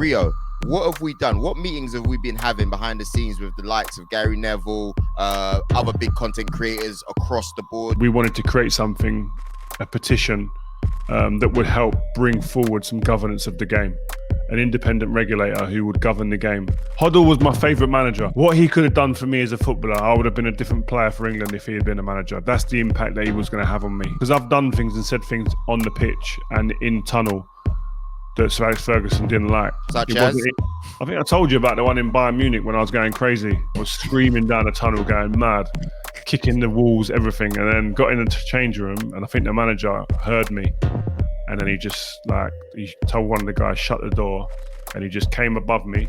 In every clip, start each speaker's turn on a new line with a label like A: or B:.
A: Rio, what have we done? What meetings have we been having behind the scenes with the likes of Gary Neville, other big content creators across the board?
B: We wanted to create something, a petition that would help bring forward some governance of the game. An independent regulator who would govern the game. Hoddle was my favourite manager. What he could have done for me as a footballer, I would have been a different player for England if he had been a manager. That's the impact that he was going to have on me. Because I've done things and said things on the pitch and in tunnel that Sir Alex Ferguson didn't like.
A: Such as?
B: I think I told you about the one in Bayern Munich when I was going crazy. I was screaming down the tunnel, going mad, kicking the walls, everything, and then got in the change room, and I think the manager heard me. And then he told one of the guys, shut the door, and he just came above me.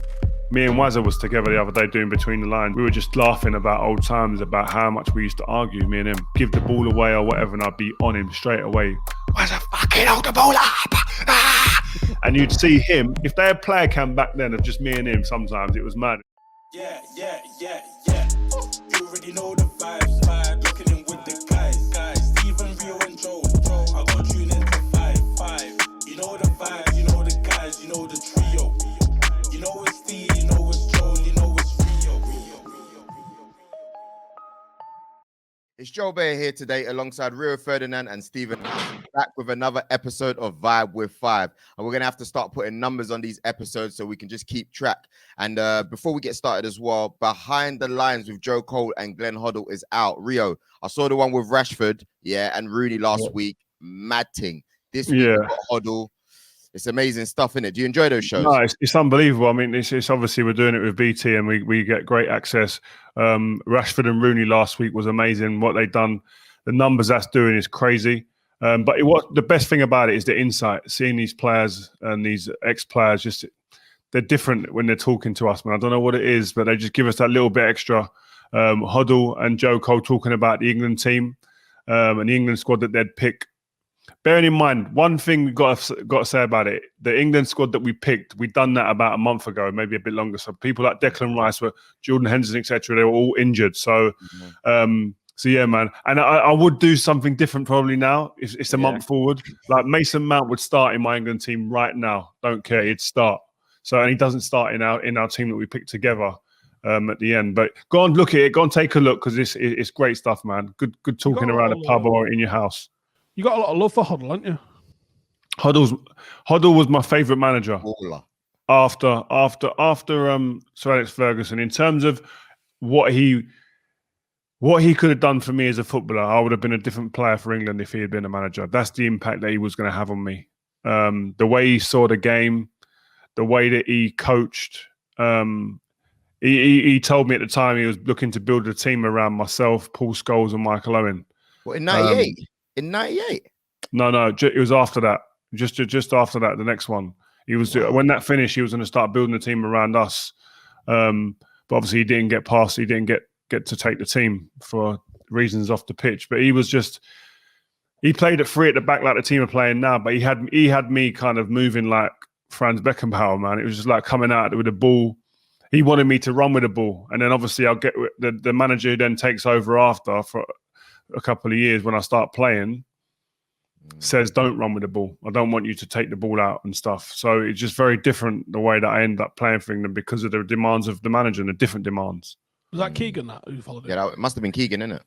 B: Me and Wazza was together the other day doing Between the Lines. We were just laughing about old times, about how much we used to argue, me and him. Give the ball away or whatever, and I'd be on him straight away. Wazza, fucking hold the ball up! Ah! And you'd see him, if they had player cam back then of just me and him, sometimes it was mad.
C: Yeah. You already know the vibes. Looking in with the guys. Stephen, Rio and Joel. I got tuned into 5. You know the vibes, you know the guys, you know the trio. You know it's Steve, you know it's Joel, you know it's Rio.
A: It's Joel Beya here today alongside Rio Ferdinand and Stephen, back with another episode of Vibe with 5. And we're going to have to start putting numbers on these episodes so we can just keep track. And before we get started as well, Behind the Lines with Joe Cole and Glenn Hoddle is out. Rio, I saw the one with Rashford, and Rooney last week. Mad ting. This week we've got Hoddle. It's amazing stuff, innit? Do you enjoy those shows?
B: No, it's unbelievable. I mean, it's obviously we're doing it with BT and we get great access. Rashford and Rooney last week was amazing. What they've done, the numbers that's doing is crazy. But the best thing about it is the insight. Seeing these players and these ex-players, they're different when they're talking to us, man. I don't know what it is, but they just give us that little bit extra. Hoddle and Joe Cole talking about the England team and the England squad that they'd pick. Bearing in mind, one thing we've got to say about it, the England squad that we picked, we'd done that about a month ago, maybe a bit longer. So people like Declan Rice, Jordan Henderson, etc., they were all injured. So, so yeah, man. And I would do something different probably now. It's a month forward. Like Mason Mount would start in my England team right now. Don't care, he'd start. So, and he doesn't start in our team that we picked together at the end. But go and look at it. Go and take a look because it's great stuff, man. Good talking around a pub or in your house.
D: You got a lot of love for Hoddle, haven't you?
B: Hoddle was my favourite manager
A: Baller.
B: after Sir Alex Ferguson. In terms of what he could have done for me as a footballer, I would have been a different player for England if he had been a manager. That's the impact that he was going to have on me. The way he saw the game, the way that he coached. He told me at the time he was looking to build a team around myself, Paul Scholes and Michael Owen.
A: What, in 98? In 98?
B: No, it was after that. Just after that, the next one. He was when that finished, he was going to start building a team around us. But obviously, he didn't get past. He didn't get to take the team for reasons off the pitch. But he played at free at the back like the team are playing now. But he had me kind of moving like Franz Beckenbauer, man. It was just like coming out with the ball. He wanted me to run with the ball, and then obviously I'll get the manager who then takes over after for a couple of years when I start playing says don't run with the ball. I don't want you to take the ball out and stuff. So it's just very different the way that I end up playing for England because of the demands of the manager and the different demands.
D: Was that Keegan who followed it?
A: Yeah, it must have been Keegan, innit?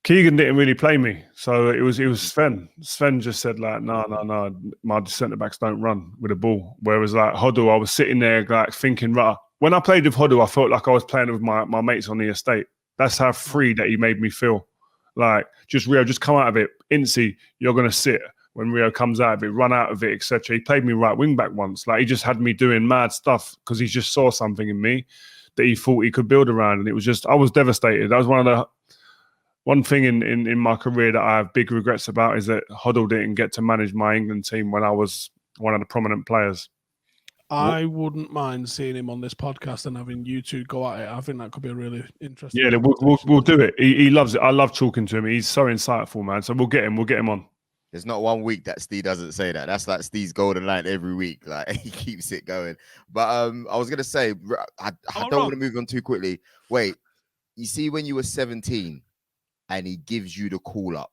B: Keegan didn't really play me, so it was Sven. Sven just said like, no, my centre backs don't run with the ball. Whereas like Hoddle, I was sitting there like thinking, right. When I played with Hoddle, I felt like I was playing with my mates on the estate. That's how free that he made me feel. Like, Rio, just come out of it. Incy, you're going to sit. When Rio comes out of it, run out of it, etc. He played me right wing back once. Like, he just had me doing mad stuff because he just saw something in me that he thought he could build around. And it was just, I was devastated. That was one thing in my career that I have big regrets about is that Hoddle didn't get to manage my England team when I was one of the prominent players.
D: I wouldn't mind seeing him on this podcast and having you two go at it. I think that could be a really interesting.
B: Yeah, we'll do it. He loves it. I love talking to him. He's so insightful, man. So we'll get him on.
A: There's not one week that Steve doesn't say that. That's like Steve's golden line every week. Like he keeps it going. But I was gonna say, I don't want to move on too quickly. Wait, you see when you were 17 and he gives you the call up,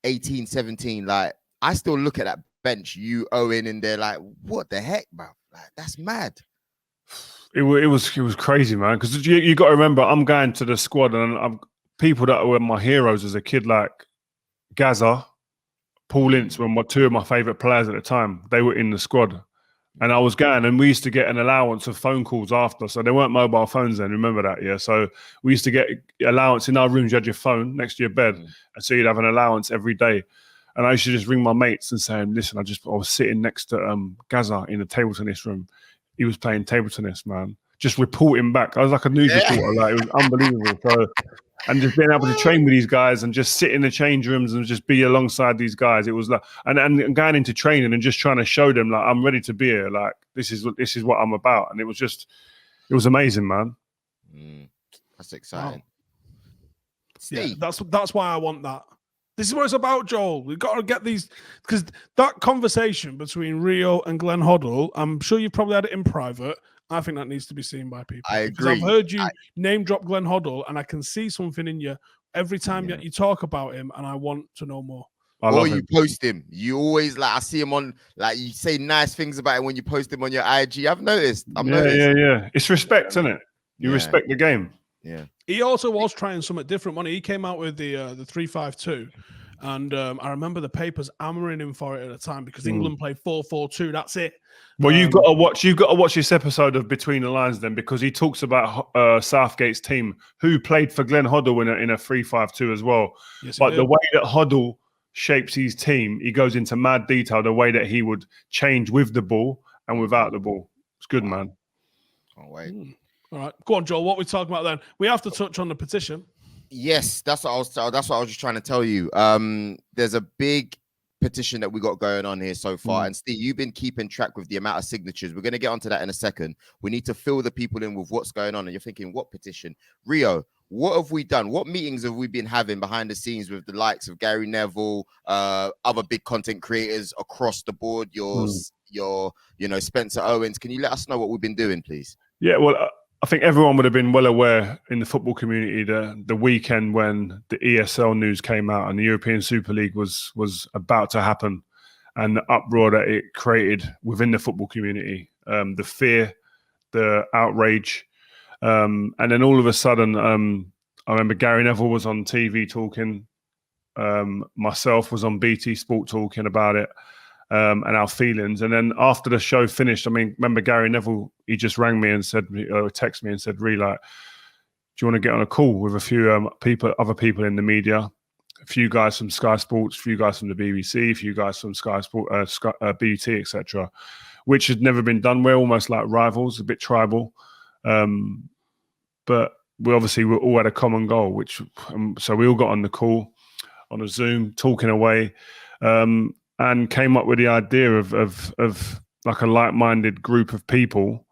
A: 18, 17, like I still look at that bench, you Owen in there, like what the heck, bro? That's mad.
B: It was crazy, man. Because you got to remember, I'm going to the squad, and I'm people that were my heroes as a kid, like Gaza, Paul Ince, were two of my favourite players at the time. They were in the squad. And I was going, and we used to get an allowance of phone calls after. So there weren't mobile phones then, remember that, yeah? So we used to get allowance in our rooms. You had your phone next to your bed. And so you'd have an allowance every day. And I used to just ring my mates and say, listen, I was sitting next to Gaza in the table tennis room. He was playing table tennis, man. Just reporting back. I was like a news reporter. Like, it was unbelievable. So, and just being able to train with these guys and just sit in the change rooms and just be alongside these guys. It was like, and going into training and just trying to show them, like, I'm ready to be here. Like, this is what I'm about. And it was amazing, man.
A: That's exciting.
D: Wow. Yeah, that's why I want that. This is what it's about, Joel. We've got to get these, because that conversation between Rio and Glenn Hoddle, I'm sure you've probably had it in private. I think that needs to be seen by people.
A: I
D: because
A: agree.
D: I've heard you name drop Glenn Hoddle, and I can see something in you every time you talk about him, and I want to know more.
A: Or you post him. You always, like, I see him on, like, you say nice things about him when you post him on your IG. I've noticed.
B: Yeah. It's respect, isn't it? You respect the game.
A: Yeah.
D: He also was trying something different when he came out with the 3-5-2. And I remember the papers hammering him for it at the time because England played 4-4-2. That's it.
B: Well, you've got to watch this episode of Between the Lines then, because he talks about Southgate's team who played for Glenn Hoddle in a 3-5-2 as well.
D: Yes,
B: but the way that Hoddle shapes his team, he goes into mad detail. The way that he would change with the ball and without the ball. It's good, man.
A: Can't wait.
D: All right, go on, Joel. What are we talking about then? We have to touch on the petition.
A: Yes, that's what I was just trying to tell you. There's a big petition that we got going on here so far, and Steve, you've been keeping track with the amount of signatures. We're going to get onto that in a second. We need to fill the people in with what's going on, and you're thinking, what petition? Rio, what have we done? What meetings have we been having behind the scenes with the likes of Gary Neville, other big content creators across the board? Your Spencer Owens. Can you let us know what we've been doing, please?
B: Yeah, well, I think everyone would have been well aware in the football community the weekend when the ESL news came out and the European Super League was about to happen, and the uproar that it created within the football community, the fear, the outrage, and then all of a sudden, I remember Gary Neville was on TV talking, myself was on BT Sport talking about it. And our feelings. And then after the show finished, I mean, remember Gary Neville, he just rang me and said, texted me and said, "Really, like, do you want to get on a call with a few other people in the media, a few guys from Sky Sports, a few guys from the BBC, a few guys from Sky Sport, BT, etc., which had never been done. We're almost like rivals, a bit tribal, but we all had a common goal, which so we all got on the call on a Zoom, talking away. And came up with the idea of like a like-minded group of people,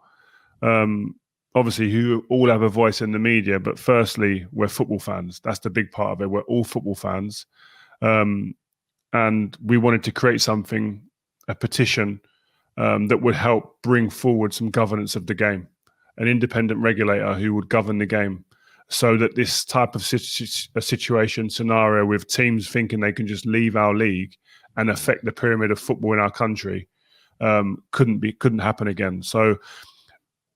B: obviously who all have a voice in the media. But firstly, we're football fans. That's the big part of it. We're all football fans, and we wanted to create something, a petition that would help bring forward some governance of the game, an independent regulator who would govern the game, so that this type of situation scenario with teams thinking they can just leave our league and affect the pyramid of football in our country couldn't happen again. So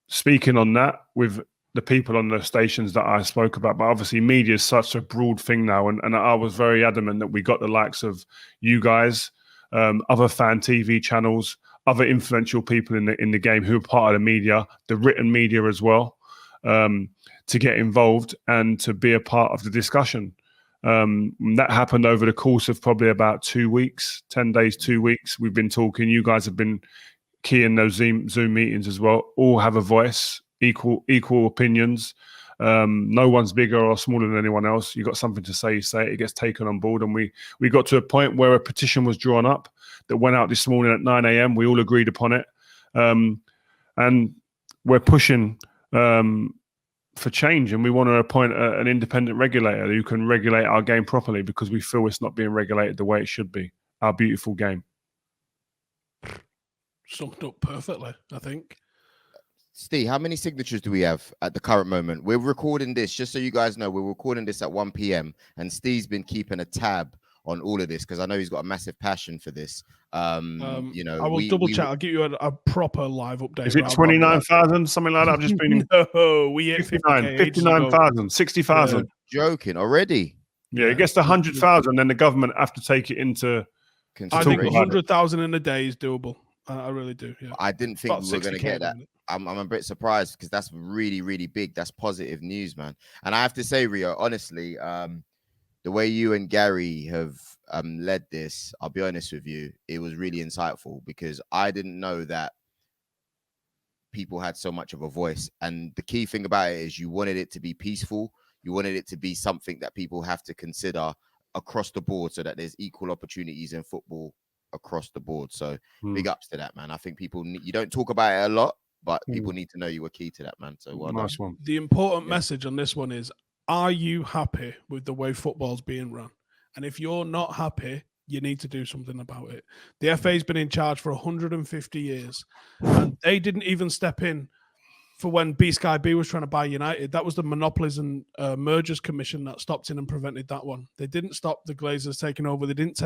B: speaking on that with the people on the stations that I spoke about, but obviously media is such a broad thing now, and I was very adamant that we got the likes of you guys, other fan TV channels, other influential people in the game who are part of the media, the written media as well, to get involved and to be a part of the discussion. That happened over the course of probably about 2 weeks, 10 days, 2 weeks. We've been talking. You guys have been key in those Zoom meetings as well. All have a voice, equal opinions. No one's bigger or smaller than anyone else. You got something to say, you say it. It gets taken on board. And we got to a point where a petition was drawn up that went out this morning at 9 a.m. We all agreed upon it. And we're pushing for change, and we want to appoint an independent regulator who can regulate our game properly, because we feel it's not being regulated the way it should be. Our beautiful game.
D: Summed up perfectly, I think.
A: Steve, how many signatures do we have at the current moment? We're recording this, just so you guys know, we're recording this at 1 p.m. and Steve's been keeping a tab on all of this, because I know he's got a massive passion for this.
D: I will double check. I'll give you a proper live update.
B: Is it 29,000, something like that? I've just been
D: no, we hit
B: 59,000, 60,000.
A: Joking already.
B: Yeah, it gets to 100,000, then the government have to take it into.
D: I think 100,000 in a day is doable. I really do. Yeah.
A: I didn't think we were going to get that. I'm a bit surprised because that's really, really big. That's positive news, man. And I have to say, Rio, honestly, the way you and Gary have led this, I'll be honest with you, it was really insightful because I didn't know that people had so much of a voice. And the key thing about it is you wanted it to be peaceful. You wanted it to be something that people have to consider across the board so that there's equal opportunities in football across the board. So big ups to that, man. I think people you don't talk about it a lot, but people need to know you were key to that, man. So
B: nice one.
D: The important message on this one is, are you happy with the way football's being run? And if you're not happy, you need to do something about it. The FA's been in charge for 150 years, and they didn't even step in for when Sky B was trying to buy United. That was the Monopolies and Mergers Commission that stopped in and prevented that one. They didn't stop the Glazers taking over. They didn't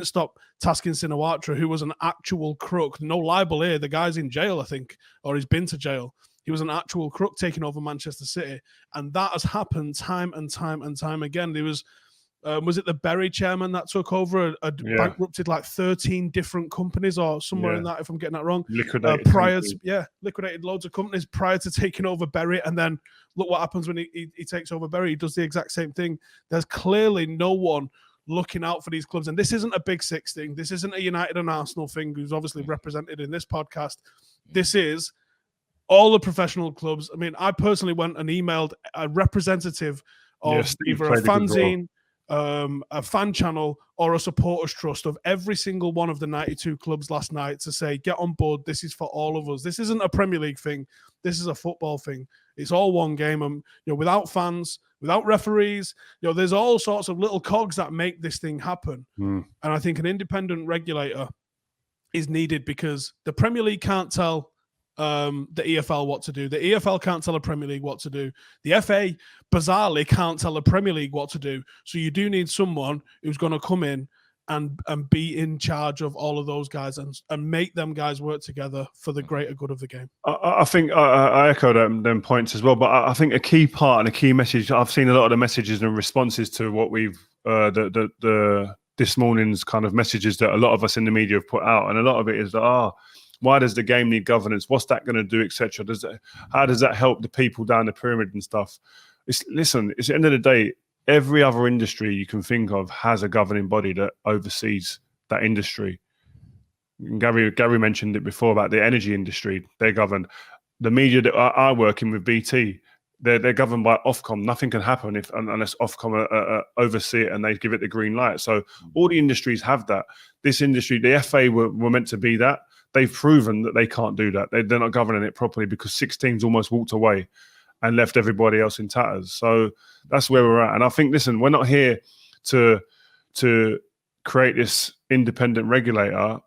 D: stop Taskin Shinawatra, who was an actual crook. No libel here. The guy's in jail, I think, or he's been to jail. He was an actual crook taking over Manchester City. And that has happened time and time and time again. There was it the Berry chairman that took over, bankrupted like 13 different companies or somewhere in that, if I'm getting that wrong. Liquidated loads of companies prior to taking over Berry. And then look what happens when he takes over Berry. He does the exact same thing. There's clearly no one looking out for these clubs. And this isn't a Big Six thing. This isn't a United and Arsenal thing, who's obviously represented in this podcast. This is all the professional clubs. I mean, I personally went and emailed a representative of either a fanzine, a fan channel, or a supporters trust of every single one of the 92 clubs last night to say, get on board. This is for all of us. This isn't a Premier League thing. This is a football thing. It's all one game. Without fans, without referees, there's all sorts of little cogs that make this thing happen. And I think an independent regulator is needed because the Premier League can't tell the EFL what to do. The EFL can't tell the Premier League what to do. The FA, bizarrely, can't tell the Premier League what to do. So you do need someone who's going to come in and be in charge of all of those guys and make them guys work together for the greater good of the game.
B: I think I echo them points as well, but I think a key part and a key message, I've seen a lot of the messages and responses to what we've, this morning's kind of messages that a lot of us in the media have put out. And a lot of it is that, why does the game need governance? What's that going to do, etc.? How does that help the people down the pyramid and stuff? It's at the end of the day, every other industry you can think of has a governing body that oversees that industry. Gary mentioned it before about the energy industry. They're governed. The media that I work in with BT, they're governed by Ofcom. Nothing can happen unless Ofcom oversee it and they give it the green light. So all the industries have that. This industry, the FA were meant to be that. They've proven that they can't do that. They're not governing it properly because 6 teams almost walked away and left everybody else in tatters. So that's where we're at. And I think, listen, we're not here to create this independent regulator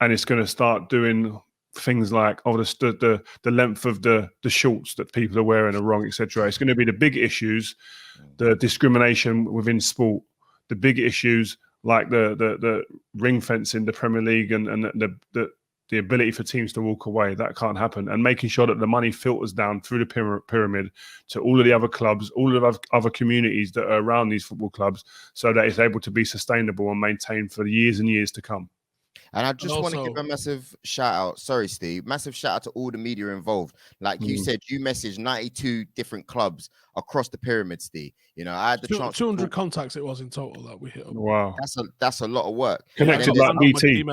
B: and it's going to start doing things like, the length of the shorts that people are wearing are wrong, etc. It's going to be the big issues, the discrimination within sport, the big issues like the ring fencing, the Premier League and the ability for teams to walk away. That can't happen. And making sure that the money filters down through the pyramid to all of the other clubs, all of the other communities that are around these football clubs so that it's able to be sustainable and maintained for years and years to come.
A: And I just want to give a massive shout out. Sorry, Steve. Massive shout out to all the media involved. Like you said, you messaged 92 different clubs across the pyramid, Steve. I had the chance.
D: 200 contacts it was in total that we hit up.
B: Wow.
A: That's a lot of work.
B: Connected like BT.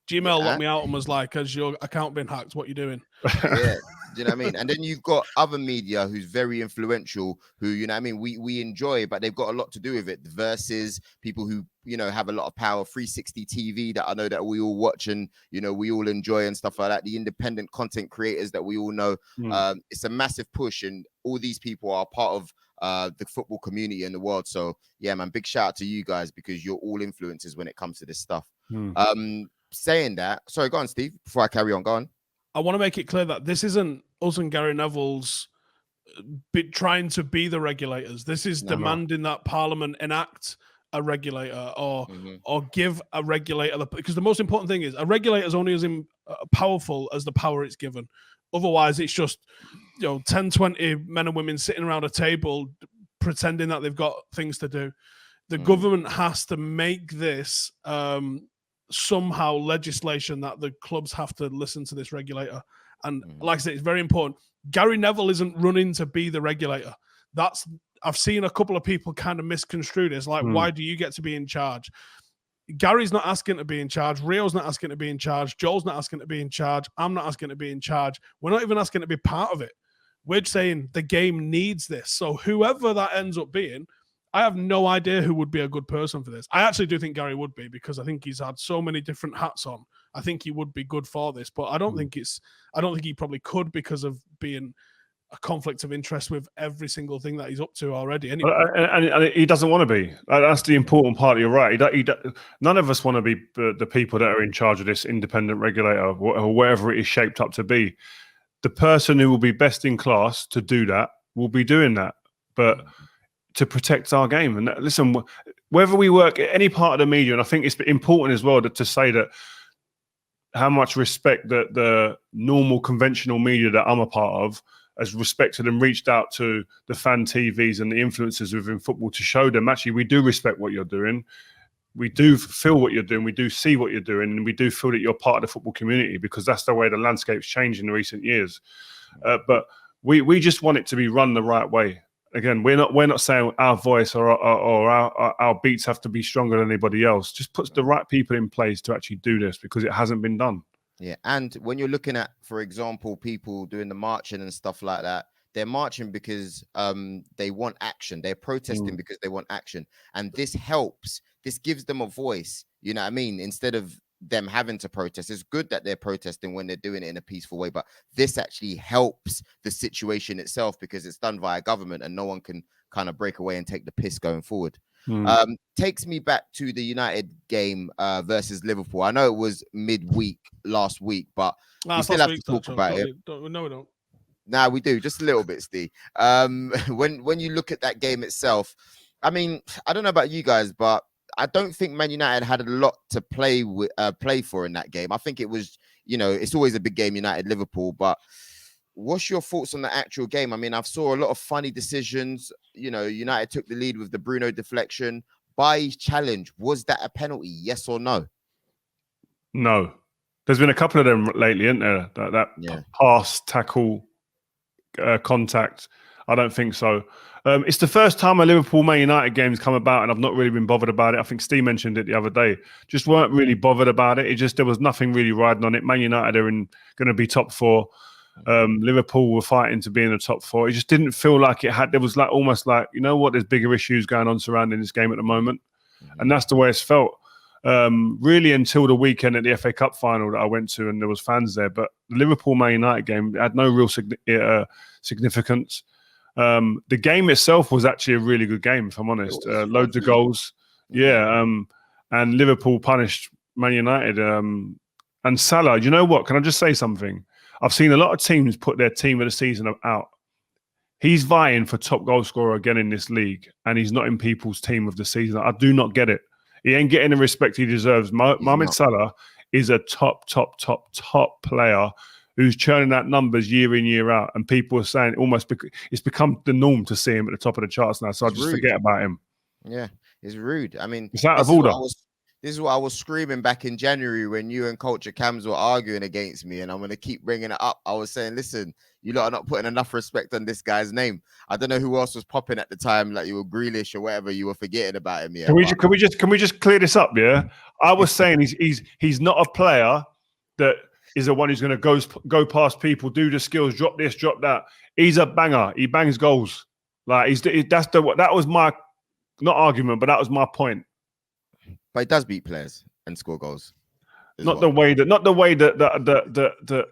D: Gmail locked me out and was like, has your account been hacked? What are you doing?
A: Yeah. Do you know what I mean? And then you've got other media who's very influential, who, we enjoy, but they've got a lot to do with it. Versus people who, have a lot of power, 360 TV that I know that we all watch and, we all enjoy and stuff like that. The independent content creators that we all know. It's a massive push and all these people are part of the football community in the world. So yeah, man, big shout out to you guys because you're all influencers when it comes to this stuff. Saying that, sorry, go on, Steve, before I carry on, go on.
D: I want to make it clear that this isn't us and Gary Neville's trying to be the regulators. This is demanding that Parliament enact a regulator or give a regulator because the most important thing is a regulator is only as powerful as the power it's given. Otherwise, it's just 10, 20 men and women sitting around a table pretending that they've got things to do. The government has to make this somehow legislation that the clubs have to listen to this regulator. And like I said, it's very important. Gary Neville isn't running to be the regulator. I've seen a couple of people kind of misconstrue this. Like, why do you get to be in charge? Gary's not asking to be in charge. Rio's not asking to be in charge. Joel's not asking to be in charge. I'm not asking to be in charge. We're not even asking to be part of it. We're saying the game needs this. So whoever that ends up being, I have no idea who would be a good person for this. I actually do think Gary would be because I think he's had so many different hats on. I think he would be good for this, but I don't think he probably could because of being a conflict of interest with every single thing that he's up to already. Anyway.
B: And he doesn't want to be. That's the important part. You're right. None of us want to be the people that are in charge of this independent regulator or wherever it is shaped up to be. The person who will be best in class to do that will be doing that. But to protect our game. And listen, whether we work at any part of the media, and I think it's important as well to say that how much respect that the normal conventional media that I'm a part of has respected and reached out to the fan TVs and the influencers within football to show them, actually, we do respect what you're doing. We do feel what you're doing. We do see what you're doing. And we do feel that you're part of the football community because that's the way the landscape's changed in recent years. But we just want it to be run the right way. Again, we're not saying our voice or our beats have to be stronger than anybody else. Just puts the right people in place to actually do this because it hasn't been done.
A: Yeah, and when you're looking at, for example, people doing the marching and stuff like that, they're marching because they want action. They're protesting because they want action, and this helps. This gives them a voice. You know what I mean? Instead of them having to protest, it's good that they're protesting when they're doing it in a peaceful way, but this actually helps the situation itself because it's done via government and no one can kind of break away and take the piss going forward. Takes me back to the United game versus Liverpool. I know it was midweek last week, but we still have to talk about it.
D: No, we don't.
A: Nah, we do just a little bit, Steve. When you look at that game itself, I mean, I don't know about you guys, but I don't think Man United had a lot to play for in that game. I think it was, it's always a big game, United Liverpool. But what's your thoughts on the actual game? I mean, I've saw a lot of funny decisions. United took the lead with the Bruno deflection. Bailly's challenge, was that a penalty? Yes or no?
B: No. There's been a couple of them lately, isn't there? That pass, tackle, contact. I don't think so. It's the first time a Liverpool Man United game's come about, and I've not really been bothered about it. I think Steve mentioned it the other day. Just weren't really bothered about it. There was nothing really riding on it. Man United are going to be top four. Liverpool were fighting to be in the top four. It just didn't feel like it had. There was almost like, there's bigger issues going on surrounding this game at the moment, and that's the way it's felt. Really until the weekend at the FA Cup final that I went to, and there was fans there. But the Liverpool Man United game had no real significance. The game itself was actually a really good game, if I'm honest. Loads of goals. Yeah. And Liverpool punished Man United. And Salah, you know what? Can I just say something? I've seen a lot of teams put their team of the season out. He's vying for top goal scorer again in this league, and he's not in people's team of the season. I do not get it. He ain't getting the respect he deserves. Mohamed Salah is a top player who's churning out numbers year in, year out. And people are saying it's become the norm to see him at the top of the charts now. So I just forget about him.
A: Yeah, it's rude. I mean,
B: it's out of order.
A: This is what I was screaming back in January when you and Culture Cams were arguing against me. And I'm going to keep bringing it up. I was saying, listen, you lot are not putting enough respect on this guy's name. I don't know who else was popping at the time, like you were Grealish or whatever. You were forgetting about him. Yeah,
B: can we just clear this up? Yeah, I was saying he's not a player that is the one who's going to go past people, do the skills, drop this, drop that. He's a banger. He bangs goals. That was my not argument, but that was my point.
A: But he does beat players and score goals.
B: Not the way that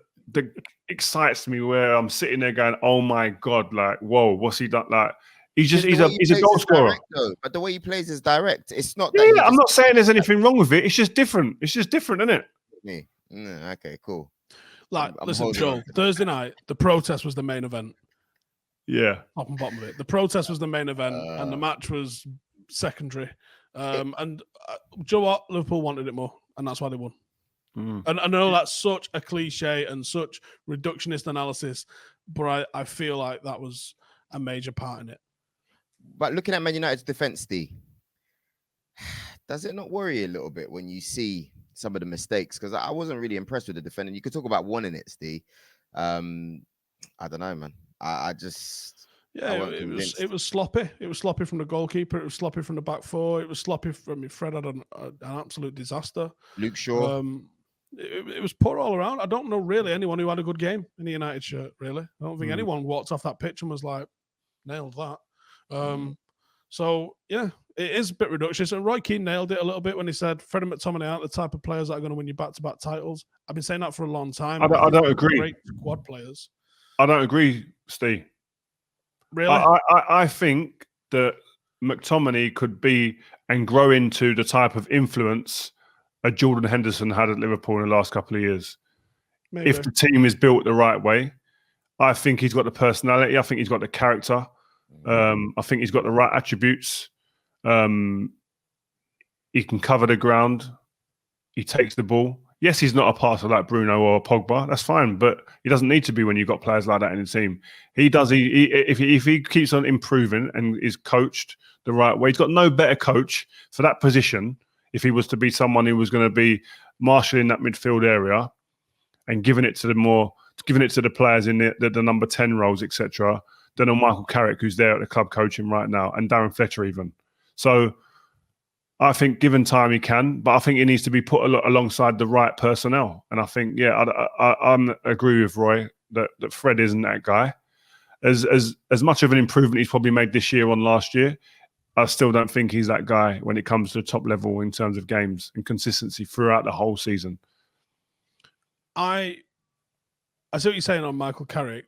B: excites me, where I'm sitting there going, "Oh my god!" Like, whoa, what's he done? Like, he's a goal scorer.
A: But the way he plays is direct. It's not.
B: Yeah, I'm not saying there's anything wrong with it. It's just different. It's just different, isn't it?
A: Okay, cool.
D: Listen, Joel. Thursday night, the protest was the main event.
B: Yeah,
D: top and bottom of it. The protest was the main event, and the match was secondary. And do you know what? Liverpool wanted it more, and that's why they won.
B: Mm.
D: And I know that's such a cliche and such reductionist analysis, but I feel like that was a major part in it.
A: But looking at Man United's defense, Steve, does it not worry you a little bit when you see some of the mistakes? Because I wasn't really impressed with the defending. You could talk about wanting it, Steve. I don't know, man. I just...
D: Yeah, it was sloppy. It was sloppy from the goalkeeper. It was sloppy from the back four. It was sloppy from Fred had an absolute disaster.
A: Luke Shaw.
D: It was poor all around. I don't know really anyone who had a good game in the United shirt, really. I don't think anyone walked off that pitch and was like, nailed that. So, yeah, it is a bit reductionist. And Roy Keane nailed it a little bit when he said Fred and McTominay aren't the type of players that are going to win you back-to-back titles. I've been saying that for a long time.
B: I don't agree.
D: Great squad players.
B: I don't agree, Steve.
D: Really?
B: I think that McTominay could be and grow into the type of influence a Jordan Henderson had at Liverpool in the last couple of years.
D: Maybe.
B: If the team is built the right way, I think he's got the personality. I think he's got the character. I think he's got the right attributes. He can cover the ground. He takes the ball. Yes, he's not a passer like Bruno or Pogba. That's fine, but he doesn't need to be when you've got players like that in the team. He does. If he keeps on improving and is coached the right way, he's got no better coach for that position. If he was to be someone who was going to be marshalling that midfield area and giving it to the players in the number 10 roles, etc., than on Michael Carrick, who's there at the club coaching right now, and Darren Fletcher even. So I think given time he can, but I think he needs to be put alongside the right personnel. And I think, I agree with Roy that Fred isn't that guy. As much of an improvement he's probably made this year on last year, I still don't think he's that guy when it comes to the top level in terms of games and consistency throughout the whole season.
D: I see what you're saying on Michael Carrick.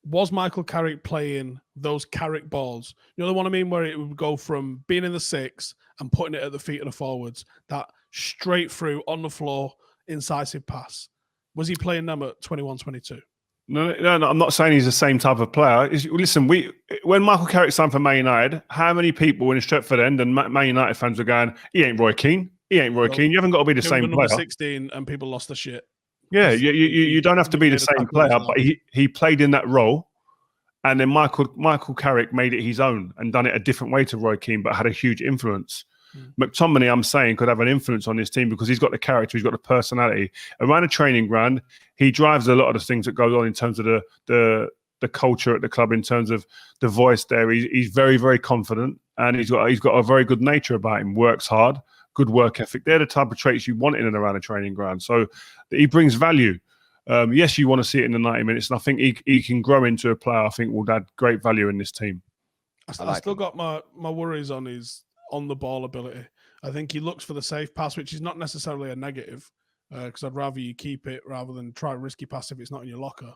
D: Was Michael Carrick playing those Carrick balls? You know the one I mean, where it would go from being in the six and putting it at the feet of the forwards, that straight through on the floor, incisive pass. Was he playing them at 21, 22?
B: No, I'm not saying he's the same type of player. Listen, when Michael Carrick signed for Man United, how many people in Stretford End and Man United fans were going, he ain't Roy Keane. He ain't Roy Keane. You haven't got to be the same player.
D: 16 and people lost their shit.
B: Yeah, you don't have to be the same player, but he played in that role. And then Michael Carrick made it his own and done it a different way to Roy Keane, but had a huge influence. McTominay, I'm saying, could have an influence on this team because he's got the character, he's got the personality. Around a training ground, he drives a lot of the things that go on in terms of the culture at the club, in terms of the voice there. He's very, very confident, and he's got a very good nature about him. Works hard, good work ethic. They're the type of traits you want in and around a training ground. So he brings value. Yes, you want to see it in the 90 minutes, and I think he can grow into a player I think will add great value in this team.
D: I still got my worries on his on-the-ball ability. I think he looks for the safe pass, which is not necessarily a negative, because I'd rather you keep it rather than try a risky pass if it's not in your locker.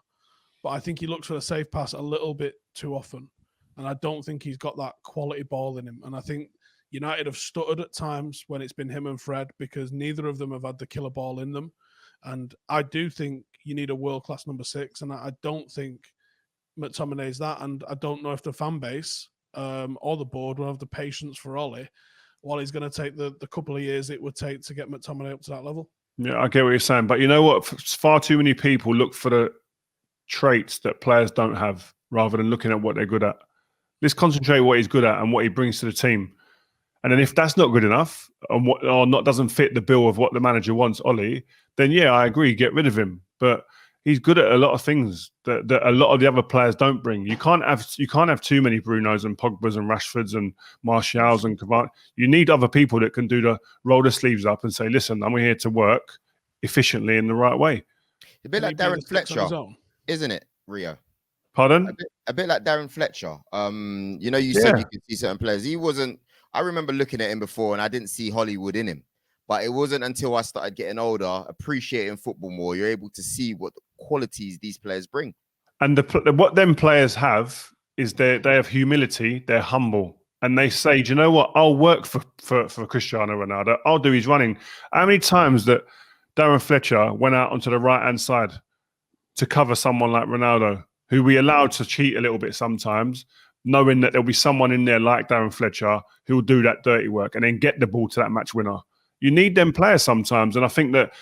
D: But I think he looks for the safe pass a little bit too often, and I don't think he's got that quality ball in him. And I think United have stuttered at times when it's been him and Fred because neither of them have had the killer ball in them. And I do think you need a world-class number 6, and I don't think McTominay is that. And I don't know if the fan base or the board will have the patience for Ollie while he's going to take the couple of years it would take to get McTominay up to that level. Yeah,
B: I get what you're saying. But you know what? Far too many people look for the traits that players don't have rather than looking at what they're good at. Let's concentrate on what he's good at and what he brings to the team. And then if that's not good enough or not doesn't fit the bill of what the manager wants, Ollie, then yeah, I agree, get rid of him. But he's good at a lot of things that a lot of the other players don't bring. You can't have too many Brunos and Pogbas and Rashfords and Martials and Cavani. You need other people that can roll the sleeves up and say, listen, I'm here to work efficiently in the right way.
A: A bit like Darren Fletcher, isn't it, Rio?
B: Pardon?
A: A bit like Darren Fletcher. You said you could see certain players. He wasn't. I remember looking at him before and I didn't see Hollywood in him. But it wasn't until I started getting older, appreciating football more, you're able to see what the qualities these players bring.
B: And what them players have is they have humility, they're humble. And they say, do you know what? I'll work for Cristiano Ronaldo. I'll do his running. How many times that Darren Fletcher went out onto the right-hand side to cover someone like Ronaldo, who we allowed to cheat a little bit sometimes, knowing that there'll be someone in there like Darren Fletcher who will do that dirty work and then get the ball to that match winner. You need them players sometimes. And I think that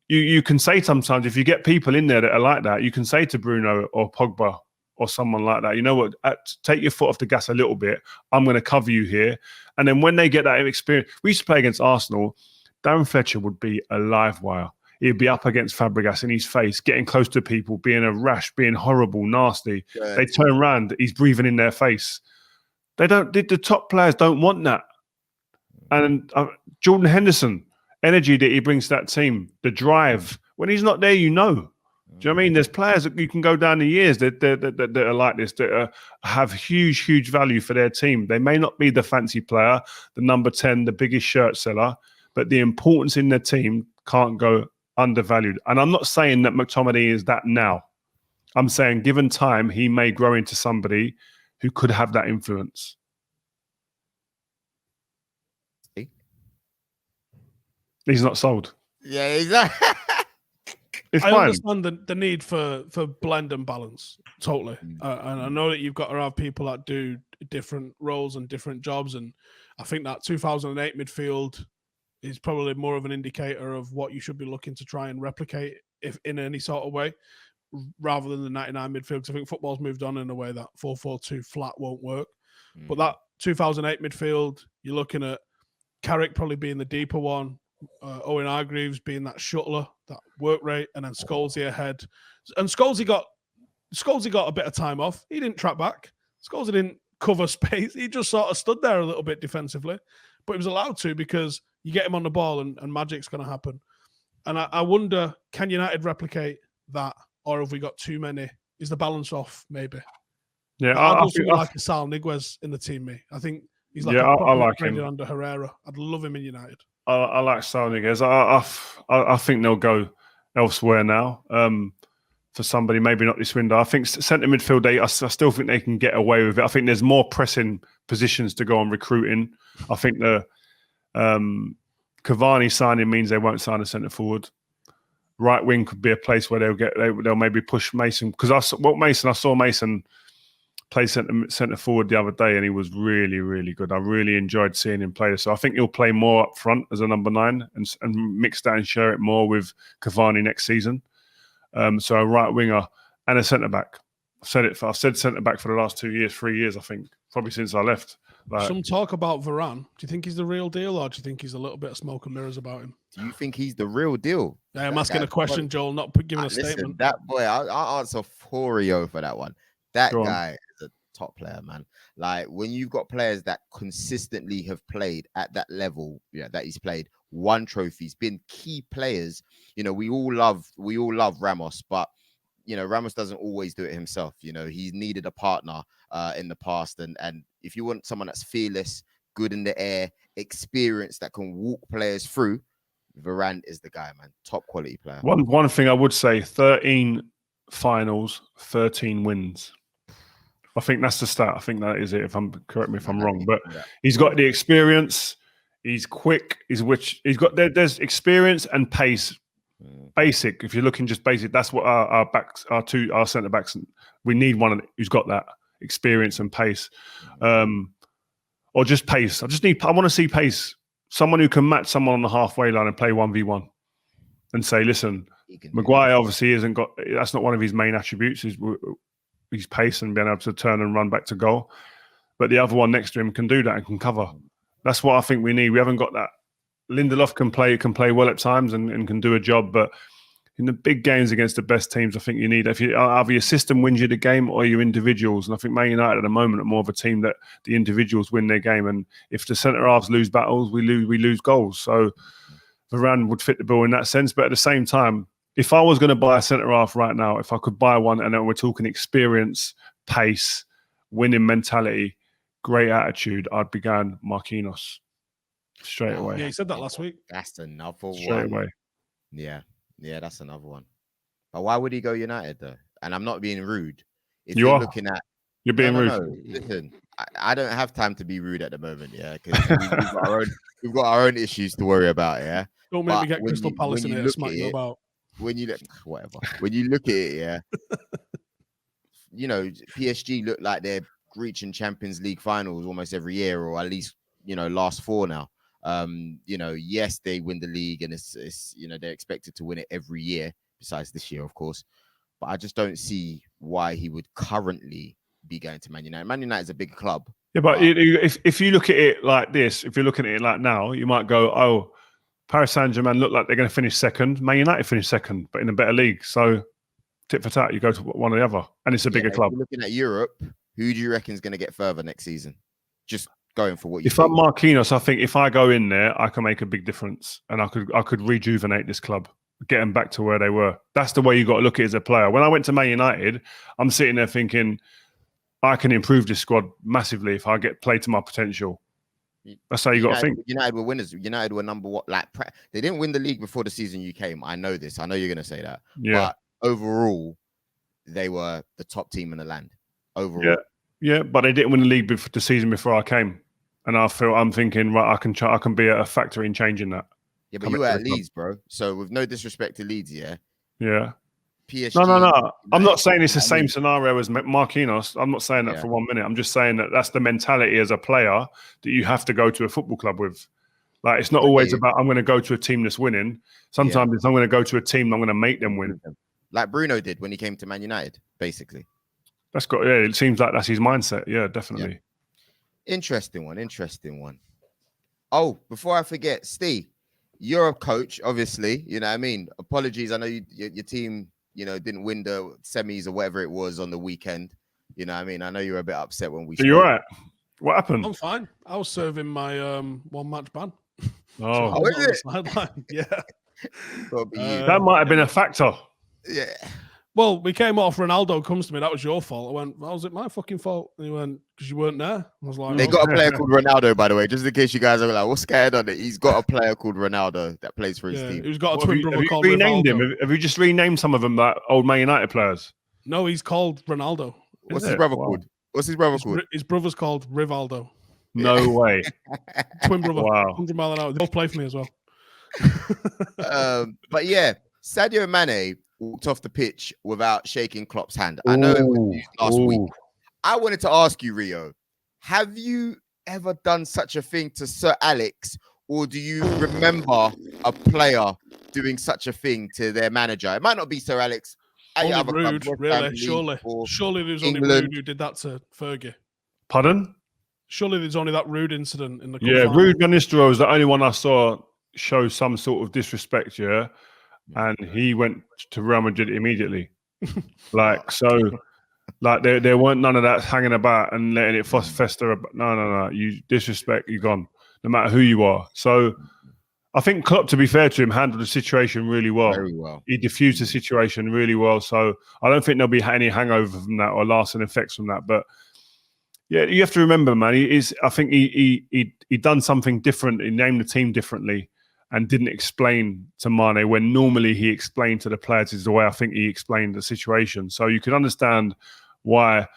B: you can say sometimes, if you get people in there that are like that, you can say to Bruno or Pogba or someone like that, you know what, take your foot off the gas a little bit. I'm going to cover you here. And then when they get that experience, we used to play against Arsenal, Darren Fletcher would be a live wire. He'd be up against Fabregas in his face, getting close to people, being a rash, being horrible, nasty. Yeah. They turn around, he's breathing in their face. The top players don't want that. And Jordan Henderson, energy that he brings to that team, the drive. When he's not there, you know. Do you know what I mean? There's players that you can go down the years that are like this, that have huge value for their team. They may not be the fancy player, the number 10, the biggest shirt seller, but the importance in their team can't go undervalued. And I'm not saying that McTominay is that now. I'm saying given time, he may grow into somebody who could have that influence. He's not sold.
A: Yeah, exactly.
D: I understand the need for blend and balance, totally. And I know that you've got to have people that do different roles and different jobs. And I think that 2008 midfield is probably more of an indicator of what you should be looking to try and replicate if in any sort of way, rather than the 99 midfield. Because I think football's moved on in a way that 4-4-2 flat won't work. But that 2008 midfield, you're looking at Carrick probably being the deeper one, Owen Hargreaves being that shuttler, that work rate, and then Scholesy ahead. And Scholesy got a bit of time off. He didn't track back. Scholesy didn't cover space. He just sort of stood there a little bit defensively. But he was allowed to because you get him on the ball and magic's going to happen. And I wonder, can United replicate that? Or have we got too many? Is the balance off, maybe?
B: Yeah,
D: I like a Sal Niguez in the team, me. I think he's like
B: I like him
D: under Herrera. I'd love him in United.
B: I like Sal Niguez. I think they'll go elsewhere now for somebody, maybe not this window. I think centre midfield, I still think they can get away with it. I think there's more pressing positions to go on recruiting. I think the Cavani signing means they won't sign a centre forward. Right wing could be a place where they'll maybe push Mason, because I saw Mason play centre forward the other day, and he was really good. I really enjoyed seeing him play. So I think he'll play more up front as a number 9 and mix that and share it more with Cavani next season. So a right winger and a centre back. I've said centre back for the last 3 years, I think, probably since I left.
D: Some talk about Varane. Do you think he's the real deal, or do you think he's a little bit of smoke and mirrors about him?
A: Do you think he's the real deal?
D: Yeah, I'm asking a question, Joel, not giving a statement.
A: That boy, I'll answer for Rio for that one. That guy is a top player, man. Like, when you've got players that consistently have played at that level, that he's played, won trophies, been key players. We all love Ramos, but Ramos doesn't always do it himself. He's needed a partner in the past, and if you want someone that's fearless, good in the air, experienced, that can walk players through, Varane is the guy, man. Top quality player.
B: One thing I would say: 13 finals, 13 wins. I think that's the stat. I think that is it. Correct me if I'm wrong, but he's got the experience. He's quick. He's got there's experience and pace. Basic. If you're looking just basic, that's what our centre backs. We need one who's got that experience and pace, or just pace. I want to see pace. Someone who can match someone on the halfway line and play 1v1, and say, listen, Maguire obviously isn't got. That's not one of his main attributes. His pace and being able to turn and run back to goal. But the other one next to him can do that and can cover. That's what I think we need. We haven't got that. Lindelof can play well at times and can do a job, but in the big games against the best teams, I think you need either your system wins you the game or your individuals. And I think Man United at the moment are more of a team that the individuals win their game. And if the centre halves lose battles, we lose goals. So Varane would fit the bill in that sense. But at the same time, if I was going to buy a centre half right now, if I could buy one, and then we're talking experience, pace, winning mentality, great attitude, I'd be going Marquinhos straight away.
D: Yeah, you said that last week.
A: That's another one.
B: Straight away.
A: Yeah, that's another one. But why would he go United though? And I'm not being rude. If
B: you are
A: looking at,
B: you're being rude.
A: No. Listen, I don't have time to be rude at the moment. Yeah, because we've got our own issues to worry about. Yeah.
D: Don't make me get Crystal Palace in here to smack you about.
A: When you look, whatever. When you look at it, yeah, PSG look like they're reaching Champions League finals almost every year, or at least, last 4 now. Yes, they win the league, and it's they're expected to win it every year, besides this year, of course. But I just don't see why he would currently be going to Man United. Man United is a big club.
B: Yeah, but if you look at it like this, if you're looking at it like now, you might go, oh, Paris Saint-Germain look like they're going to finish second. Man United finish second, but in a better league. So tit for tat, you go to one or the other, and it's a bigger club.
A: Looking at Europe, who do you reckon is going to get further next season? Just going for what you.
B: If
A: think.
B: I'm Marquinhos, I think if I go in there, I can make a big difference, and I could rejuvenate this club, get them back to where they were. That's the way you got to look at it as a player. When I went to Man United, I'm sitting there thinking, I can improve this squad massively if I get played to my potential. That's how you got to think.
A: United were winners. United were number one. They didn't win the league before the season you came. I know this. I know you're going to say that.
B: Yeah.
A: But overall, they were the top team in the land. Overall.
B: Yeah, but they didn't win the league before the season before I came, and I'm thinking, right, I can be a factor in changing that.
A: Yeah, but you were at Leeds, bro. So with no disrespect to Leeds, yeah. PSG.
B: No. I'm not saying it's the same scenario as Marquinhos. I'm not saying that for 1 minute. I'm just saying that that's the mentality as a player that you have to go to a football club with. Like, it's not always about I'm going to go to a team that's winning. Sometimes it's I'm going to go to a team and I'm going to make them win.
A: Like Bruno did when he came to Man United, basically.
B: It seems like that's his mindset. Yeah, definitely.
A: Yeah. Interesting one. Oh, before I forget, Steve, you're a coach, obviously. You know what I mean? Apologies. I know your team, didn't win the semis or whatever it was on the weekend. You know what I mean? I know you were a bit upset when we spoke.
B: Are you all right? What happened?
D: I'm fine. I was serving my 1-match ban.
A: Oh, is it?
D: Sideline. Yeah.
B: That might have been a factor.
A: Yeah.
D: Well, we came off. Ronaldo comes to me. That was your fault. I went, how was it my fucking fault? And he went, because you weren't there. I was like,
A: they got a player called Ronaldo, by the way, just in case you guys are like, what's going on? He's got a player called Ronaldo that plays for his team.
D: He's got a twin brother called
B: renamed
D: Rivaldo.
B: him? Have you just renamed some of them like old Man United players?
D: No, he's called Ronaldo.
A: What's his brother called?
D: His brother's called Rivaldo.
B: No way.
D: Twin brother.
B: Wow.
D: 100 mile an hour. They both play for me as well.
A: But yeah, Sadio Mane walked off the pitch without shaking Klopp's hand. I know it was news last week. I wanted to ask you, Rio, have you ever done such a thing to Sir Alex, or do you remember a player doing such a thing to their manager? It might not be Sir Alex.
D: Only Rude, really. Surely there's only Rude who did that to Fergie.
B: Pardon?
D: Surely there's only that Rude incident in the cup
B: final. Rude Van Nistelrooy was the only one I saw show some sort of disrespect, and he went to Real Madrid immediately. There weren't none of that hanging about and letting it fester. No. You disrespect, you're gone, no matter who you are. So I think Klopp, to be fair to him, handled the situation really well.
A: Very well.
B: He diffused the situation really well. So I don't think there'll be any hangover from that or lasting effects from that. But yeah, you have to remember, man, I think he done something different. He named the team differently and didn't explain to Mane when normally he explained to the players is the way I think he explained the situation. So you can understand why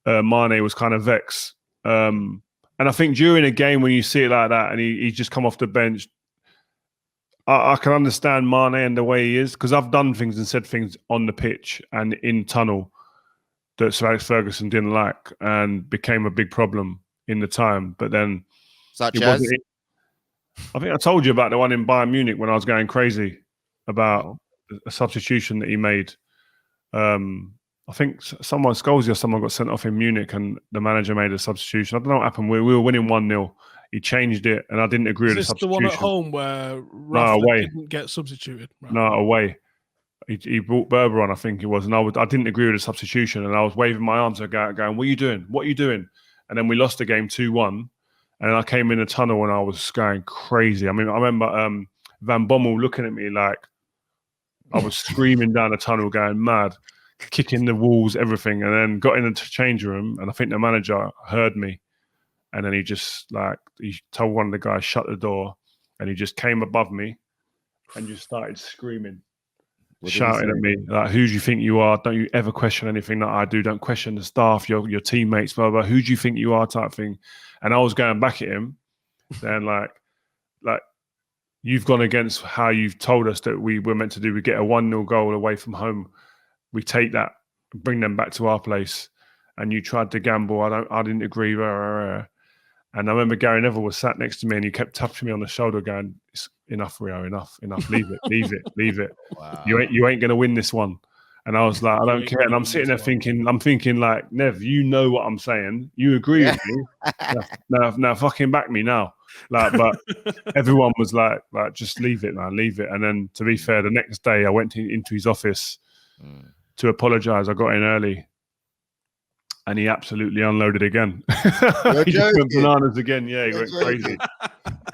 B: Mane was kind of vexed. And I think during a game when you see it like that and he's just come off the bench, I can understand Mane and the way he is, because I've done things and said things on the pitch and in tunnel that Sir Alex Ferguson didn't like and became a big problem in the time. But then...
A: Such as?
B: I think I told you about the one in Bayern Munich when I was going crazy about a substitution that he made. I think Scholes or someone got sent off in Munich and the manager made a substitution. I don't know what happened. We were winning 1-0. He changed it and I didn't agree with the substitution.
D: Is this the one at home where Rafa didn't get substituted? Right.
B: No, away. He brought Berber on, I think it was. And I didn't agree with the substitution and I was waving my arms going, what are you doing? What are you doing? And then we lost the game 2-1. And I came in the tunnel and I was going crazy. I mean, I remember Van Bommel looking at me like I was screaming down the tunnel, going mad, kicking the walls, everything. And then got in the change room and I think the manager heard me. And then he told one of the guys, shut the door. And he just came above me and just started screaming, shouting at me, like, who do you think you are? Don't you ever question anything that I do. Don't question the staff, your teammates, blah, blah. Who do you think you are, type thing. And I was going back at him, then like you've gone against how you've told us that we were meant to do. We get a 1-0 goal away from home. We take that, bring them back to our place. and you tried to gamble. I didn't agree. And I remember Gary Neville was sat next to me and he kept touching me on the shoulder going, it's enough, Rio, enough. Leave it.
A: Wow.
B: You ain't going to win this one. And I was like, I don't care. And I'm sitting there thinking like, Nev, you know what I'm saying. You agree with me. Now fucking back me now. Like, but everyone was like, just leave it, man, leave it. And then to be fair, the next day I went into his office to apologize. I got in early. And he absolutely unloaded again. He just went bananas again. Yeah, he went crazy.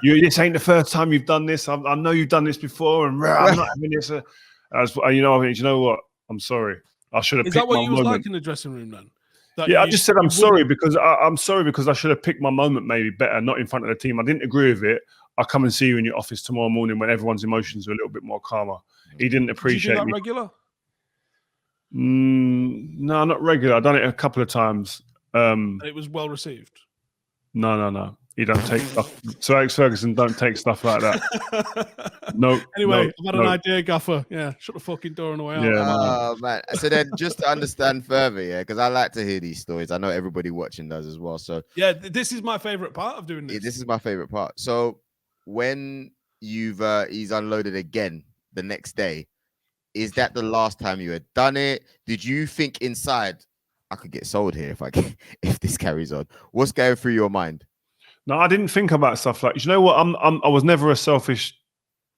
B: This ain't the first time you've done this. I know you've done this before, and I'm not having this. You know what? I'm sorry. I should have. Is that what you was like
D: in the dressing room then?
B: I just said I'm sorry because I'm sorry because I should have picked my moment maybe better, not in front of the team. I didn't agree with it. I'll come and see you in your office tomorrow morning when everyone's emotions are a little bit more calmer. He didn't appreciate
D: Did you do that regular?
B: No, not regular. I've done it a couple of times.
D: It was well received.
B: No. He don't take stuff. Sir Alex Ferguson don't take stuff like that. No.
D: Anyway, I've had an idea, Gaffer. Yeah, shut the fucking door on the way out.
B: Yeah,
A: oh, man. So then, just to understand further, because I like to hear these stories. I know everybody watching does as well. So
D: yeah, this is my favorite part of doing this.
A: Yeah, this is my favorite part. So when he's unloaded again the next day, is that the last time you had done it? Did you think inside, I could get sold here if this carries on? What's going through your mind?
B: No, I didn't think about stuff like, you know what? I was never a selfish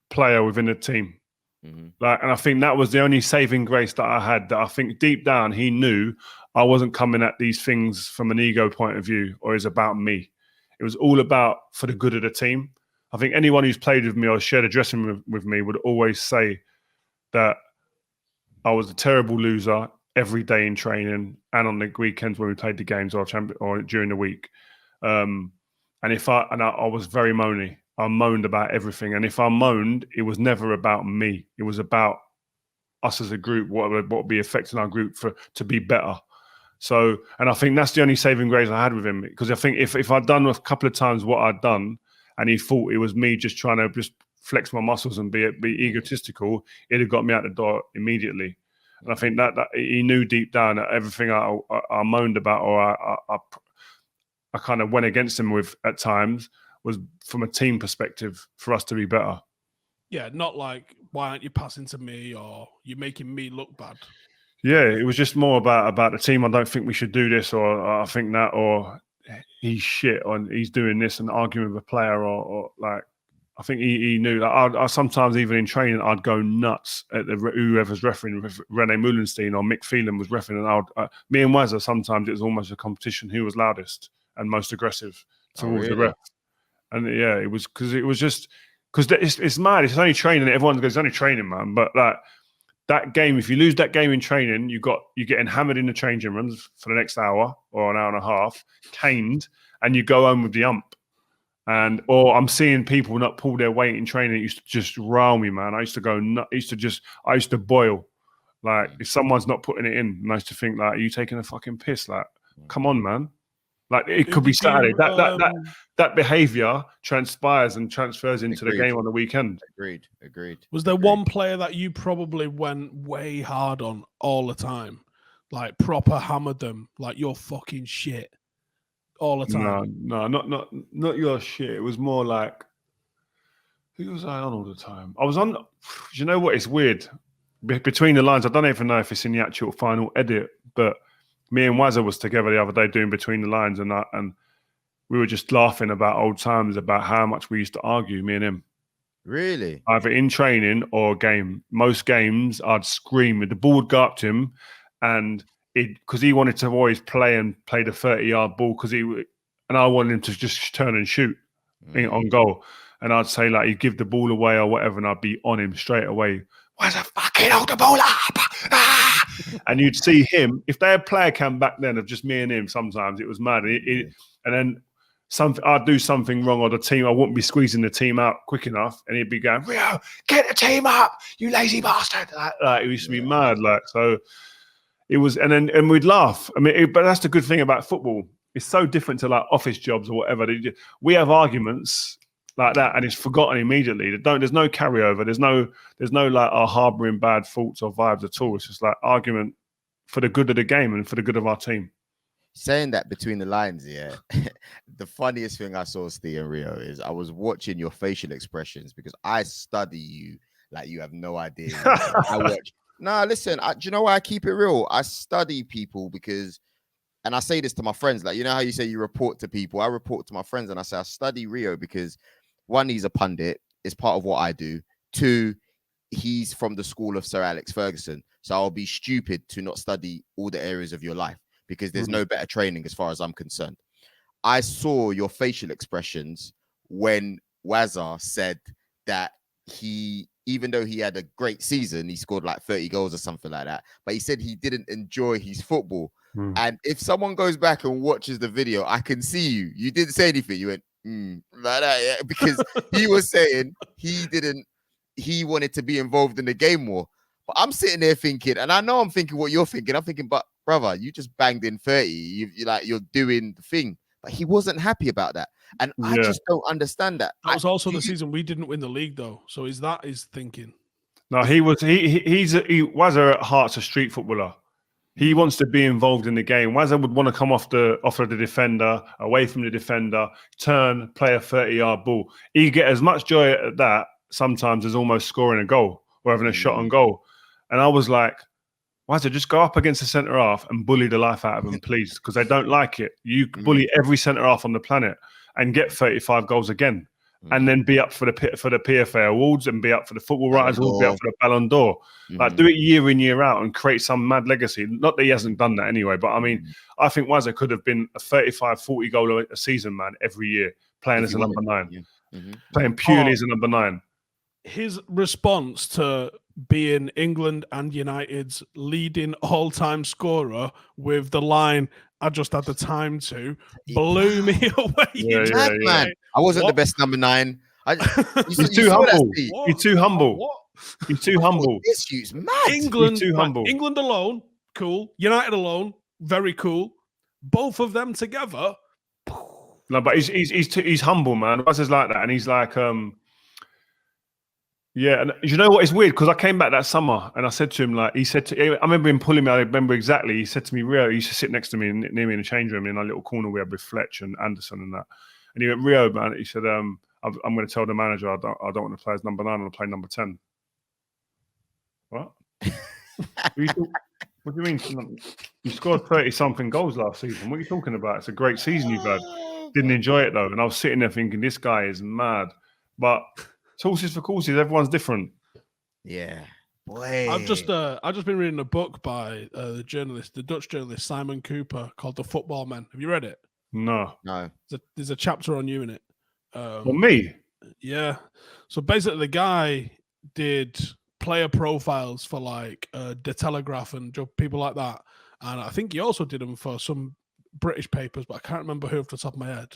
B: player within a team. And I think that was the only saving grace that I had, that I think deep down he knew I wasn't coming at these things from an ego point of view or is about me. It was all about for the good of the team. I think anyone who's played with me or shared a dressing room with me would always say that I was a terrible loser every day in training and on the weekends when we played the games or during the week. And I was very moany. I moaned about everything. And if I moaned, it was never about me. It was about us as a group, what would be affecting our group to be better. So, and I think that's the only saving grace I had with him, because I think if I'd done a couple of times what I'd done and he thought it was me just trying to just flex my muscles and be egotistical, it'd have got me out the door immediately. And I think that he knew deep down that everything I moaned about or I kind of went against him with at times was from a team perspective for us to be better.
D: Yeah, not like, why aren't you passing to me or you're making me look bad?
B: Yeah, it was just more about the team. I don't think we should do this, or I think that, or he's shit, or he's doing this and arguing with a player, or like, I think he knew that. I sometimes, even in training, I'd go nuts at whoever's refereeing, if Rene Moulenstein or Mick Phelan was refereeing, and me and Wazza, sometimes it was almost a competition who was loudest and most aggressive towards the ref. And yeah, it was because it's mad. It's only training. Everyone goes, it's only training, man. But like that game, if you lose that game in training, you're getting hammered in the changing rooms for the next hour or an hour and a half, caned, and you go home with the ump. Or I'm seeing people not pull their weight in training. It used to just rile me, man. I used to go nuts. I used to boil. Like if someone's not putting it in, and I used to think like, are you taking a fucking piss? Like, come on, man. Like it could be Saturday. That behaviour transpires and transfers into the game on the weekend.
A: Agreed.
D: Was there one player that you probably went way hard on all the time? Like proper hammered them, like you're fucking shit all the time?
B: No, not your shit. It was more like, who was I on all the time? I was on, you know what? It's weird. Between the lines, I don't even know if it's in the actual final edit, but me and Wazza was together the other day doing Between the Lines, and we were just laughing about old times, about how much we used to argue, me and him.
A: Really?
B: Either in training or game. Most games, I'd scream. The ball would go up to him, and because he wanted to always play the 30-yard ball, and I wanted him to just turn and shoot on goal. And I'd say, like, he'd give the ball away or whatever, and I'd be on him straight away. Why the fucking hold the ball up? Ah! And you'd see him, if they had player cam back then of just me and him, sometimes it was mad. And then I'd do something wrong, or the team, I wouldn't be squeezing the team out quick enough, and he'd be going, Rio, get the team up, you lazy bastard. Like it used to be mad. Like, so it was, and we'd laugh. I mean, but that's the good thing about football. It's so different to like office jobs or whatever. We have arguments like that, and it's forgotten immediately. There's no carryover. There's no like harboring bad thoughts or vibes at all. It's just like argument for the good of the game and for the good of our team.
A: saying that between the lines, yeah. The funniest thing I saw, Steve and Rio, is I was watching your facial expressions because I study you like you have no idea. I watch. No, listen. Do you know why I keep it real? I study people because, and I say this to my friends, like, you know how you say you report to people? I report to my friends and I say I study Rio because, one, he's a pundit. It's part of what I do. Two, he's from the school of Sir Alex Ferguson. So I'll be stupid to not study all the areas of your life because there's no better training as far as I'm concerned. I saw your facial expressions when Wazza said that even though he had a great season, he scored like 30 goals or something like that, but he said he didn't enjoy his football. And if someone goes back and watches the video, I can see you. You didn't say anything. You went, like that, yeah, because he was saying he wanted to be involved in the game more. But I'm sitting there thinking, and I know I'm thinking what you're thinking. I'm thinking, but brother, you just banged in 30. You're doing the thing. But he wasn't happy about that. And I just don't understand that.
D: That was also the season we didn't win the league, though. So is that his thinking?
B: No, he was at heart's a street footballer. He wants to be involved in the game. Wazza would want to come off the defender, away from the defender, turn, play a 30-yard ball. He get as much joy at that sometimes as almost scoring a goal or having a shot on goal. And I was like, Wazza, just go up against the centre half and bully the life out of them, please, because they don't like it. You bully every centre half on the planet and get 35 goals again. And then be up for the PFA awards and be up for the Football Writers Award, be up for the Ballon d'Or. Like, do it year in, year out and create some mad legacy. Not that he hasn't done that anyway, but I mean, I think Wazza could have been a 35, 40 goal a season man every year, playing as a number 9, playing purely as a number 9.
D: His response to being England and United's leading all-time scorer with the line, I just had the time to, blew me away.
B: Yeah.
A: Man, I wasn't the best number 9.
B: He's too humble. He's too humble. He's too humble.
A: This you's mad.
D: England,
B: too humble.
D: England alone, cool. United alone, very cool. Both of them together.
B: No, but he's humble, man. Wazza's like that, and he's like, yeah. And you know what? It's weird because I came back that summer and I said to him, like, I remember him pulling me. I remember exactly. He said to me, Rio, he used to sit next to me near me in the change room in a little corner we had with Fletch and Anderson and that. And he went, Rio, man. He said, I'm going to tell the manager I don't want to play as number 9. I want to play number 10. What? What do you mean? You scored 30-something goals last season. What are you talking about? It's a great season you've had. Didn't enjoy it, though. And I was sitting there thinking, this guy is mad. But horses for courses, everyone's different.
A: Yeah. Boy.
D: I've just been reading a book by the Dutch journalist Simon Cooper called The Football Men. Have you read it?
B: No.
D: There's a chapter on you in it.
B: For me?
D: Yeah. So basically, the guy did player profiles for like De Telegraph and people like that, and I think he also did them for some British papers, but I can't remember who off the top of my head.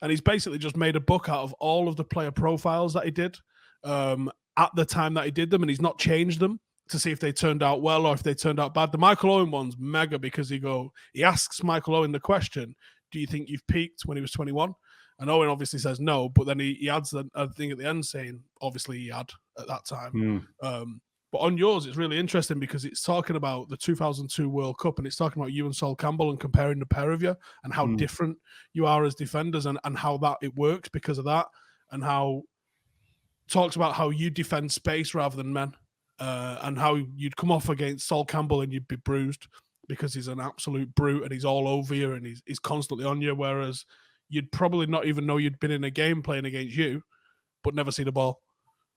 D: And he's basically just made a book out of all of the player profiles that he did at the time that he did them, and he's not changed them to see if they turned out well or if they turned out bad. The Michael Owen one's mega because he asks Michael Owen the question, do you think you've peaked when he was 21? And Owen obviously says no, but then he adds a thing at the end saying, obviously he had at that time. But on yours, it's really interesting because it's talking about the 2002 World Cup and it's talking about you and Sol Campbell and comparing the pair of you and how different you are as defenders and how that it works because of that, and how talks about how you defend space rather than men, and how you'd come off against Sol Campbell and you'd be bruised because he's an absolute brute and he's all over you and he's constantly on you, whereas you'd probably not even know you'd been in a game playing against you, but never see the ball.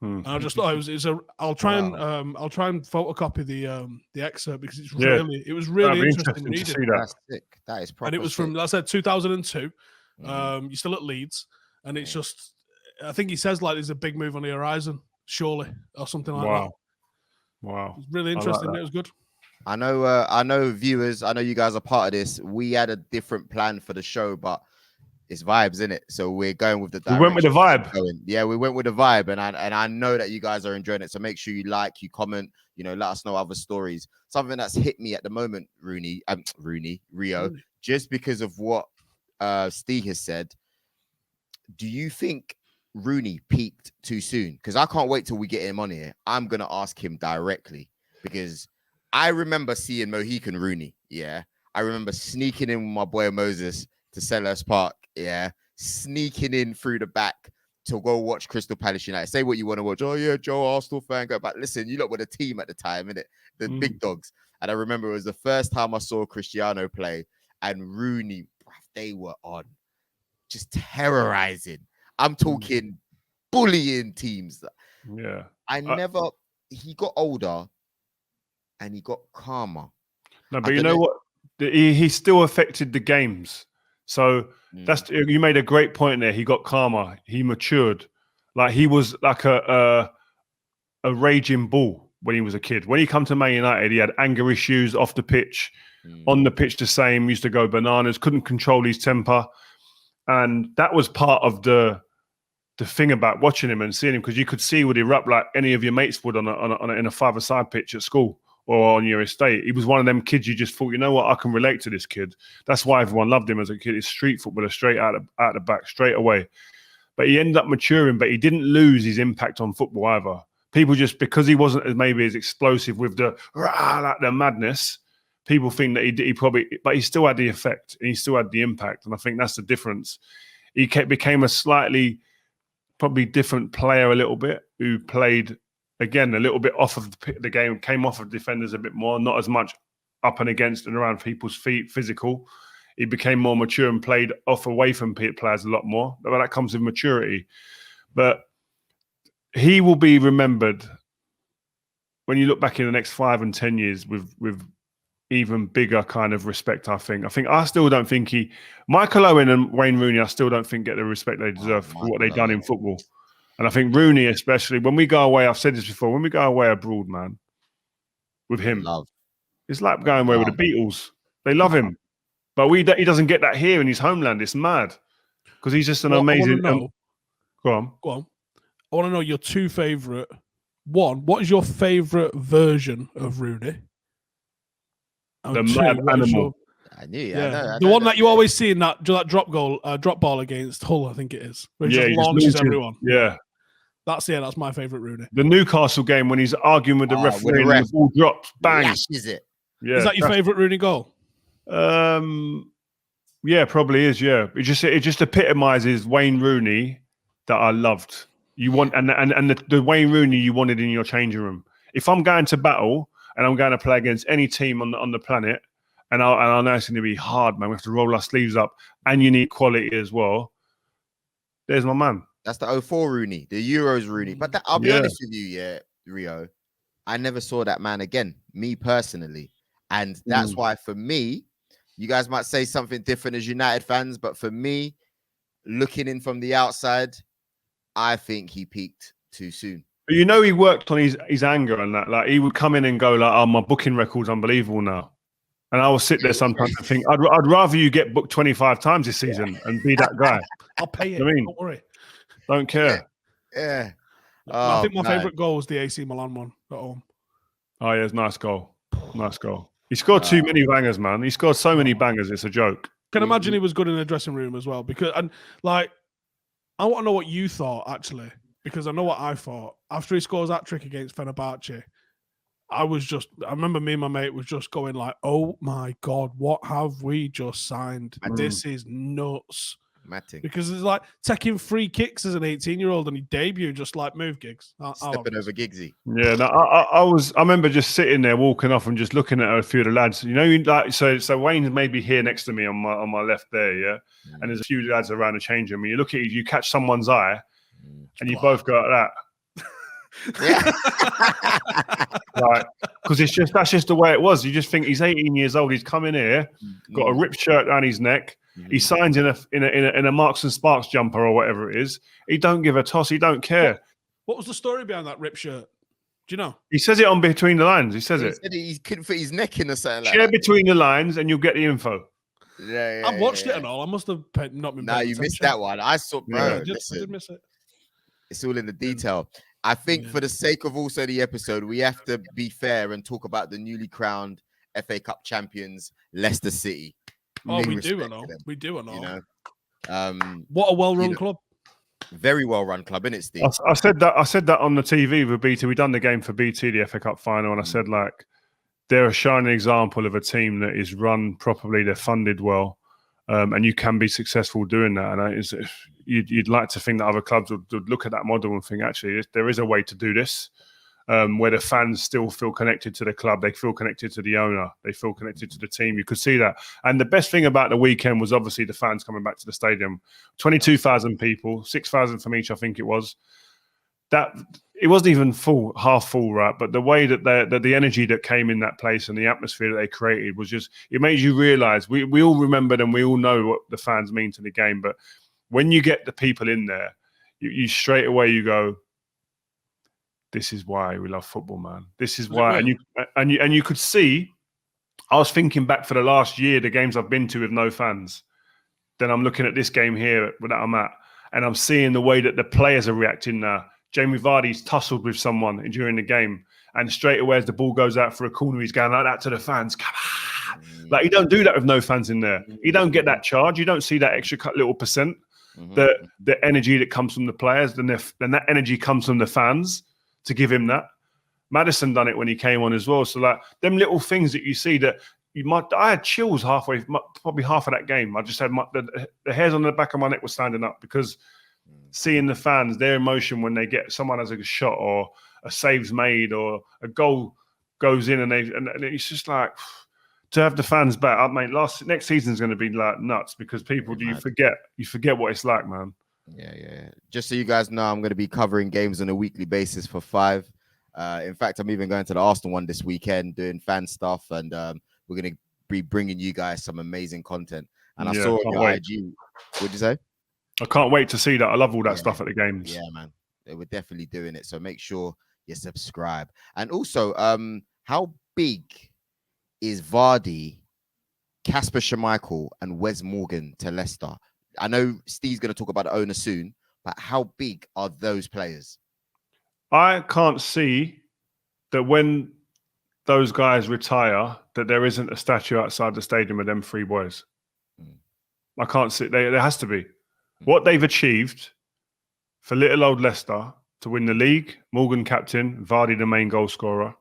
D: And I just thought I'll try and photocopy the excerpt because it was really interesting reading.
B: To see that.
A: That's sick. That is proper.
D: And it was from, like I said, 2002. You're still at Leeds, and it's just, I think he says like there's a big move on the horizon, surely, or something like that.
B: Wow.
D: It's really interesting. It was good.
A: I know viewers, I know you guys are part of this. We had a different plan for the show, but it's vibes, in it. So we're going with the direction.
B: We went with the vibe.
A: Yeah, we went with the vibe, and I know that you guys are enjoying it. So make sure you like, you comment, let us know other stories. Something that's hit me at the moment, Rio, just because of what Steve has said. Do you think Rooney peaked too soon? Because I can't wait till we get him on here. I'm gonna ask him directly because I remember seeing Mohican Rooney. Yeah, I remember sneaking in with my boy Moses to Selhurst Park. Yeah, sneaking in through the back to go watch Crystal Palace United. Say what you want to watch. Oh yeah, Joe, Arsenal fan. Go back. Listen, you lot were the team at the time, innit? The big dogs. And I remember it was the first time I saw Cristiano play and Rooney. They were on, just terrorizing. I'm talking bullying teams.
B: Yeah.
A: He got older and he got calmer.
B: No, but you know what? He still affected the games. So you made a great point there. He got calmer. He matured. Like he was like a raging bull when he was a kid. When he come to Man United, he had anger issues off the pitch. On the pitch, the same. Used to go bananas. Couldn't control his temper, and that was part of the thing about watching him and seeing him, because you could see would erupt like any of your mates would in a five-a-side pitch at school or on your estate. He was one of them kids you just thought, you know what, I can relate to this kid. That's why everyone loved him as a kid. He's street footballer, straight out the back, straight away. But he ended up maturing, but he didn't lose his impact on football either. People just, because he wasn't maybe as explosive with the madness, people think that he probably, but he still had the effect and he still had the impact. And I think that's the difference. He became a slightly, probably different player a little bit, who played, again, a little bit off of the game, came off of defenders a bit more, not as much up and against and around people's feet, physical. He became more mature and played off away from players a lot more. But that comes with maturity. But he will be remembered when you look back in the next 5 and 10 years with even bigger kind of respect, I think. I still don't think Michael Owen and Wayne Rooney, I still don't think get the respect they deserve for what they've done in football. And I think Rooney, especially, when we go away, I've said this before, when we go away abroad, man, with him, it's like going away with the Beatles. They love him. But he doesn't get that here in his homeland. It's mad. Because he's just an amazing... Go on.
D: I want to know your two favourite... One, what is your favourite version of Rooney?
B: The mad animal.
A: I knew.
D: Yeah. The one that you always see in that drop ball against Hull, I think it is. Where he just launches everyone.
B: Yeah.
D: That's my favourite Rooney.
B: The Newcastle game when he's arguing with the referee and the ball drops, bang.
A: Is it?
B: Yeah.
D: Is that your favourite Rooney goal?
B: Yeah, probably is. Yeah, it just epitomizes Wayne Rooney that I loved. You want and the Wayne Rooney you wanted in your changing room. If I'm going to battle and I'm going to play against any team on the planet, and I know it's going to be hard, man. We have to roll our sleeves up, and you need quality as well. There's my man.
A: That's the 04 Rooney, the Euros Rooney. But I'll be honest with you, Rio, I never saw that man again, me personally. And that's why, for me, you guys might say something different as United fans, but for me, looking in from the outside, I think he peaked too soon.
B: But you know, he worked on his anger and that. Like, he would come in and go like, "Oh, my booking record's unbelievable now," and I will sit there sometimes and think, "I'd rather you get booked 25 times this season and be that guy."
D: I'll pay it. Don't worry.
B: Don't care.
A: Yeah.
D: I think my favourite goal was the AC Milan one at home.
B: Oh yeah, it's a nice goal. Nice goal. He scored too many bangers, man. He scored so many bangers. It's a joke.
D: Can imagine he was good in the dressing room as well. I want to know what you thought, actually, because I know what I thought. After he scores that trick against Fenerbahce, I remember me and my mate was just going like, oh my God, what have we just signed? This is nuts. Because it's like taking free kicks as an 18-year-old and he debut just like move gigs.
A: Stepping over Giggsy.
B: Yeah, no, I remember just sitting there walking off and just looking at a few of the lads. You know, like so Wayne's maybe here next to me on my left there, yeah. And there's a few lads around the change room. And you look at you catch someone's eye, and you both go like that.
A: Yeah.
B: Like, because that's just the way it was. You just think he's 18 years old. He's come in here, got a ripped shirt down his neck. He signs in a Marks and Sparks jumper or whatever it is. He don't give a toss. He don't care.
D: What was the story behind that ripped shirt? Do you know?
B: He says it on between the lines. He says
A: he
B: it.
A: Said he couldn't fit his neck in or something like
B: Share
A: that.
B: between the lines and you'll get the info.
A: Yeah,
D: I've watched it and all. I must have not been.
A: No, you missed that one. I saw, bro.
D: I did miss it.
A: It's all in the detail. I think for the sake of also the episode, we have to be fair and talk about the newly crowned FA Cup champions, Leicester City.
D: Oh, we do and all. We do and all.
A: You know,
D: what a well-run club.
A: Very well-run club, isn't it, Steve?
B: I said that on the TV with BT. We done the game for BT, the FA Cup final, and I said like they're a shining example of a team that is run properly. They're funded well, and you can be successful doing that. And you'd like to think that other clubs would look at that model and think, actually, there is a way to do this, where the fans still feel connected to the club. They feel connected to the owner. They feel connected to the team. You could see that. And the best thing about the weekend was obviously the fans coming back to the stadium. 22,000 people, 6,000 from each, I think it was. That it wasn't even half full, right? But the way that the energy that came in that place and the atmosphere that they created was just, it made you realise, we all remembered and we all know what the fans mean to the game. But when you get the people in there, you straight away you go, this is why we love football, man. This is why. And you could see, I was thinking back for the last year, the games I've been to with no fans. Then I'm looking at this game here that I'm at, and I'm seeing the way that the players are reacting now. Jamie Vardy's tussled with someone during the game, and straight away as the ball goes out for a corner, he's going like that to the fans. Come on. Like, you don't do that with no fans in there. You don't get that charge. You don't see that extra little percent. The energy that comes from the players, then that energy comes from the fans to give him that. Maddison done it when he came on as well. So like them little things that you see that you might. I had chills probably half of that game. I just had the hairs on the back of my neck were standing up because seeing the fans, their emotion when they get someone has a shot or a save's made or a goal goes in and it's just like, to have the fans back, mate. Next season's going to be like nuts because people you forget what it's like, man.
A: Yeah. Just so you guys know, I'm going to be covering games on a weekly basis for 5. In fact, I'm even going to the Arsenal one this weekend, doing fan stuff, and we're going to be bringing you guys some amazing content. And I saw on your IG. What'd you say?
B: I can't wait to see that. I love all that stuff at the games.
A: Yeah, man. We're definitely doing it. So make sure you subscribe. And also, how big is Vardy, Kasper Schmeichel, and Wes Morgan to Leicester? I know Steve's going to talk about the owner soon, but how big are those players?
B: I can't see that when those guys retire, that there isn't a statue outside the stadium of them 3 boys. I can't see. There has to be. What they've achieved for little old Leicester to win the league, Morgan captain, Vardy the main goal scorer.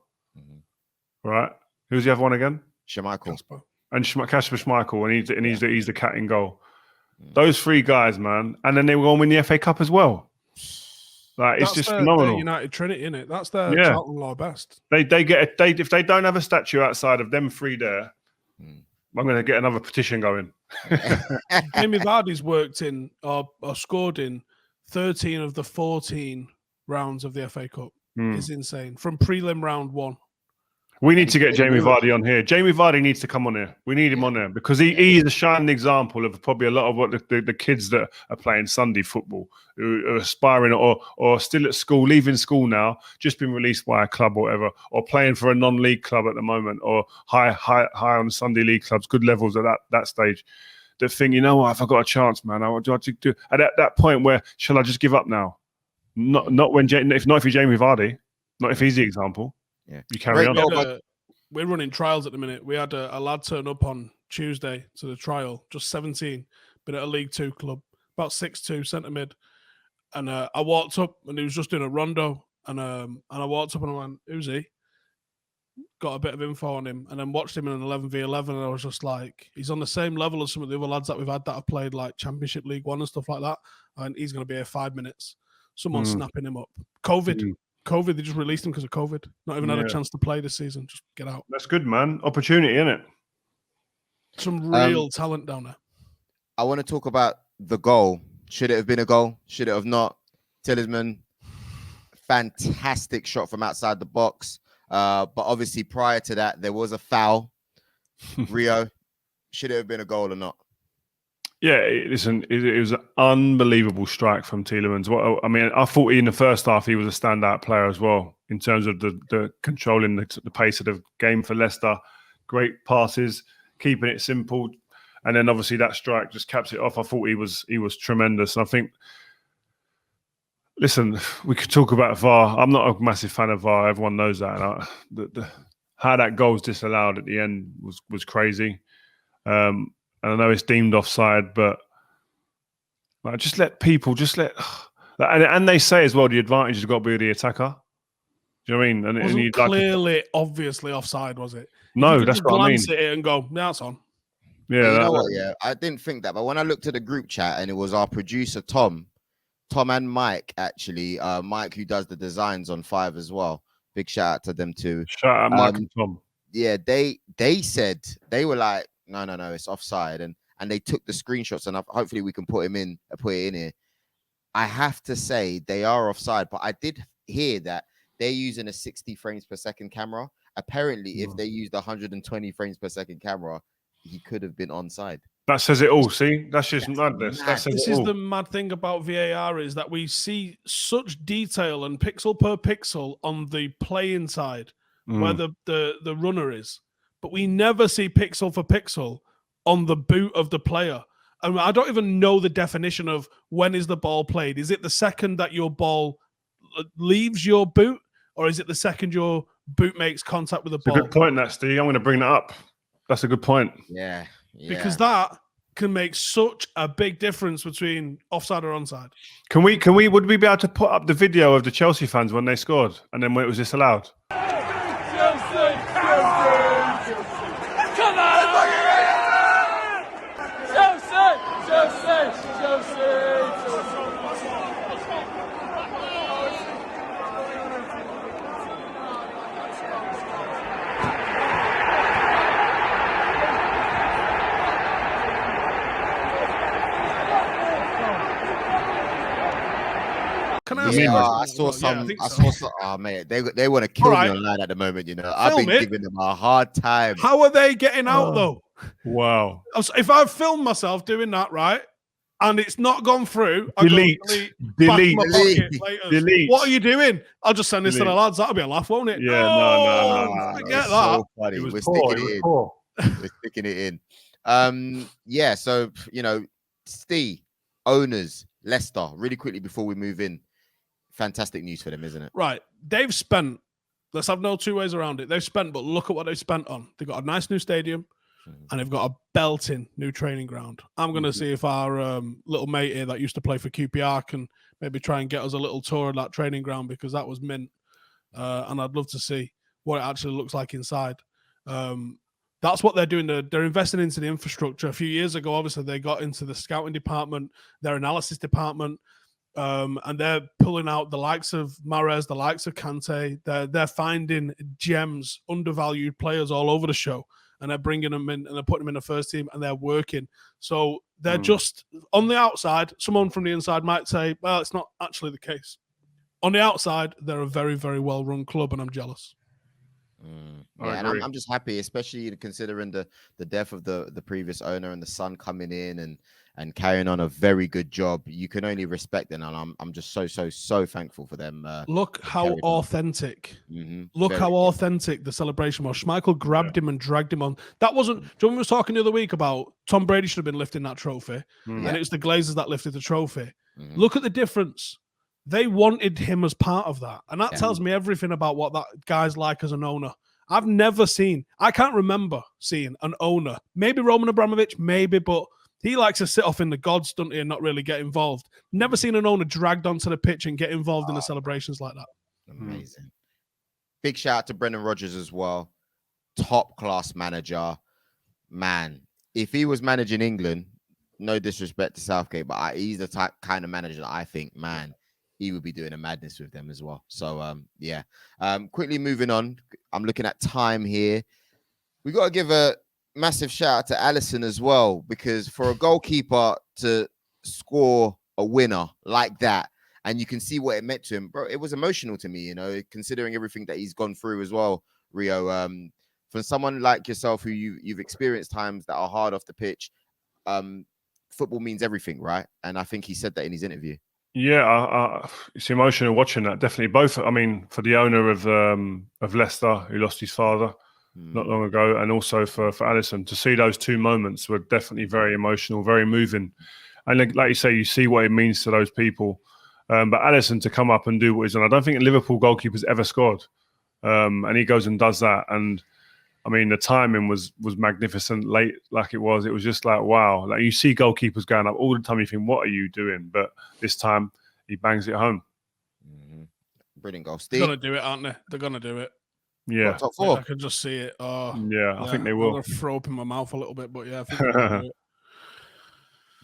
B: Right? Who's the other one again?
A: Schmeichel.
B: And Kasper Schmeichel, and he's the cat in goal. Those 3 guys, man. And then they will go and win the FA Cup as well. Like, it's just phenomenal.
D: Their United Trinity, innit? That's their Charlton Law best.
B: They if they don't have a statue outside of them 3 there, I'm going to get another petition going.
D: Jamie Vardy's worked in or scored in 13 of the 14 rounds of the FA Cup. It's insane. From prelim round 1.
B: We need to get Jamie Vardy on here. Jamie Vardy needs to come on here. We need him on there because he is a shining example of probably a lot of what the kids that are playing Sunday football, who are aspiring or still at school, leaving school now, just been released by a club or whatever, or playing for a non-league club at the moment, or high on the Sunday league clubs, good levels at that stage. The thing, you know what, if I got a chance, man, I would to do at that point where shall I just give up now? Not when if you're Jamie Vardy, not if he's the example.
A: Yeah,
B: you carry on.
D: We're running trials at the minute. We had a lad turn up on Tuesday to the trial, just 17, been at a League 2 club, about 6'2", centre mid. And I walked up and he was just doing a rondo. And I walked up and I went, who's he? Got a bit of info on him and then watched him in an 11v11. And I was just like, he's on the same level as some of the other lads that we've had that have played like Championship League 1 and stuff like that. And he's going to be here 5 minutes. Someone's snapping him up. COVID, they just released him because of COVID. Not even had a chance to play this season. Just get out.
B: That's good, man. Opportunity, innit?
D: Some real talent down there.
A: I want to talk about the goal. Should it have been a goal? Should it have not? Talisman, fantastic shot from outside the box. But obviously prior to that, there was a foul. Rio, should it have been a goal or not?
B: Yeah, listen, it was an unbelievable strike from Tielemans. I thought in the first half he was a standout player as well in terms of the controlling the pace of the game for Leicester. Great passes, keeping it simple, and then obviously that strike just caps it off. I thought he was tremendous. And I think, listen, we could talk about VAR. I'm not a massive fan of VAR. Everyone knows that. And how that goal was disallowed at the end was crazy. And I know it's deemed offside, but and they say as well, the advantage has got to be the attacker. Do you know what I mean?
D: It wasn't clearly, obviously offside, was it?
B: No, that's what I mean.
D: Glance at it and go, yeah, it's on.
A: Yeah, you know what? Yeah, I didn't think that, but when I looked at the group chat and it was our producer Tom and Mike, actually, Mike who does the designs on 5 as well. Big shout out to them too.
B: Shout out Mike and Tom.
A: Yeah, they said they were like, no, it's offside, and they took the screenshots, and hopefully we can put it in here. I have to say they are offside, but I did hear that they're using a 60 frames per second camera. Apparently, if they used 120 frames per second camera, he could have been onside.
B: That says it all. See, that's just madness.
D: This is the mad thing about VAR is that we see such detail and pixel per pixel on the playing side where the runner is, but we never see pixel for pixel on the boot of the player. And I don't even know the definition of when is the ball played. Is it the second that your ball leaves your boot, or is it the second your boot makes contact with the ball?
B: It's a good point, that Steve. I'm going to bring that up. That's a good point.
A: Yeah.
D: Because that can make such a big difference between offside or onside.
B: Would we be able to put up the video of the Chelsea fans when they scored and then when it was disallowed?
C: Chelsea! Come on! Chelsea!
A: I saw some. Oh, mate, they want to kill me online at the moment. You know, I've been giving them a hard time.
D: How are they getting out though?
B: Wow!
D: If I film myself doing that, right, and it's not gone through,
B: delete.
A: What
D: are you doing? I'll just send this to the lads. That'll be a laugh, won't it?
B: Yeah, no.
D: I get that.
A: So funny. We're sticking it in. Yeah. So Steve, owners, Leicester. Really quickly before we move in. Fantastic news for them, isn't it?
D: Right. They've spent, let's have no two ways around it. They've spent, but look at what they've spent on. They've got a nice new stadium and they've got a belting new training ground. I'm going to see if our little mate here that used to play for QPR can maybe try and get us a little tour of that training ground because that was mint. And I'd love to see what it actually looks like inside. That's what they're doing. They're investing into the infrastructure. A few years ago, obviously, they got into the scouting department, their analysis department, and they're pulling out the likes of Mahrez, the likes of Kante. They're finding gems, undervalued players all over the show, and they're bringing them in and they're putting them in the first team, and they're working. So they're just on the outside. Someone from the inside might say, "Well, it's not actually the case." On the outside, they're a very, very well-run club, and I'm jealous.
A: Yeah, and I'm just happy, especially considering the death of the previous owner and the son coming in and carrying on a very good job. You can only respect them, and I'm just so thankful for them.
D: Look how authentic. Look how authentic the celebration was. Schmeichel grabbed him and dragged him on. That wasn't. John was talking the other week about Tom Brady should have been lifting that trophy, and it was the Glazers that lifted the trophy. Look at the difference. They wanted him as part of that. And that tells me everything about what that guy's like as an owner. I can't remember seeing an owner, maybe Roman Abramovich, but he likes to sit off in the gods, doesn't he, and not really get involved. Never seen an owner dragged onto the pitch and get involved in the celebrations like that.
A: Amazing. Big shout out to Brendan Rodgers as well. Top class manager. Man, if he was managing England, no disrespect to Southgate, but he's the kind of manager that I think, man, he would be doing a madness with them as well. So, yeah. Quickly moving on. I'm looking at time here. We got to give a massive shout out to Alisson as well, because for a goalkeeper to score a winner like that, and you can see what it meant to him, bro, it was emotional to me, considering everything that he's gone through as well, Rio. For someone like yourself who you've experienced times that are hard off the pitch, football means everything, right? And I think he said that in his interview.
B: Yeah, it's emotional watching that. Definitely both. I mean, for the owner of Leicester, who lost his father not long ago, and also for Alisson, to see those two moments were definitely very emotional, very moving. And like you say, you see what it means to those people. But Alisson to come up and do what he's done, I don't think a Liverpool goalkeeper's ever scored. And he goes and does that. And I mean, the timing was magnificent late, like it was just like, wow. Like you see goalkeepers going up all the time, you think, what are you doing? But this time he bangs it home.
A: Brilliant goal.
D: They're
A: Steve?
D: gonna do it, aren't they? They're gonna do it.
B: Yeah.
A: Top 4?
D: I can just see it. Oh,
B: yeah, I think they
D: I'm
B: will.
D: gonna throw up in my mouth a little bit, but yeah, I think they're gonna do it.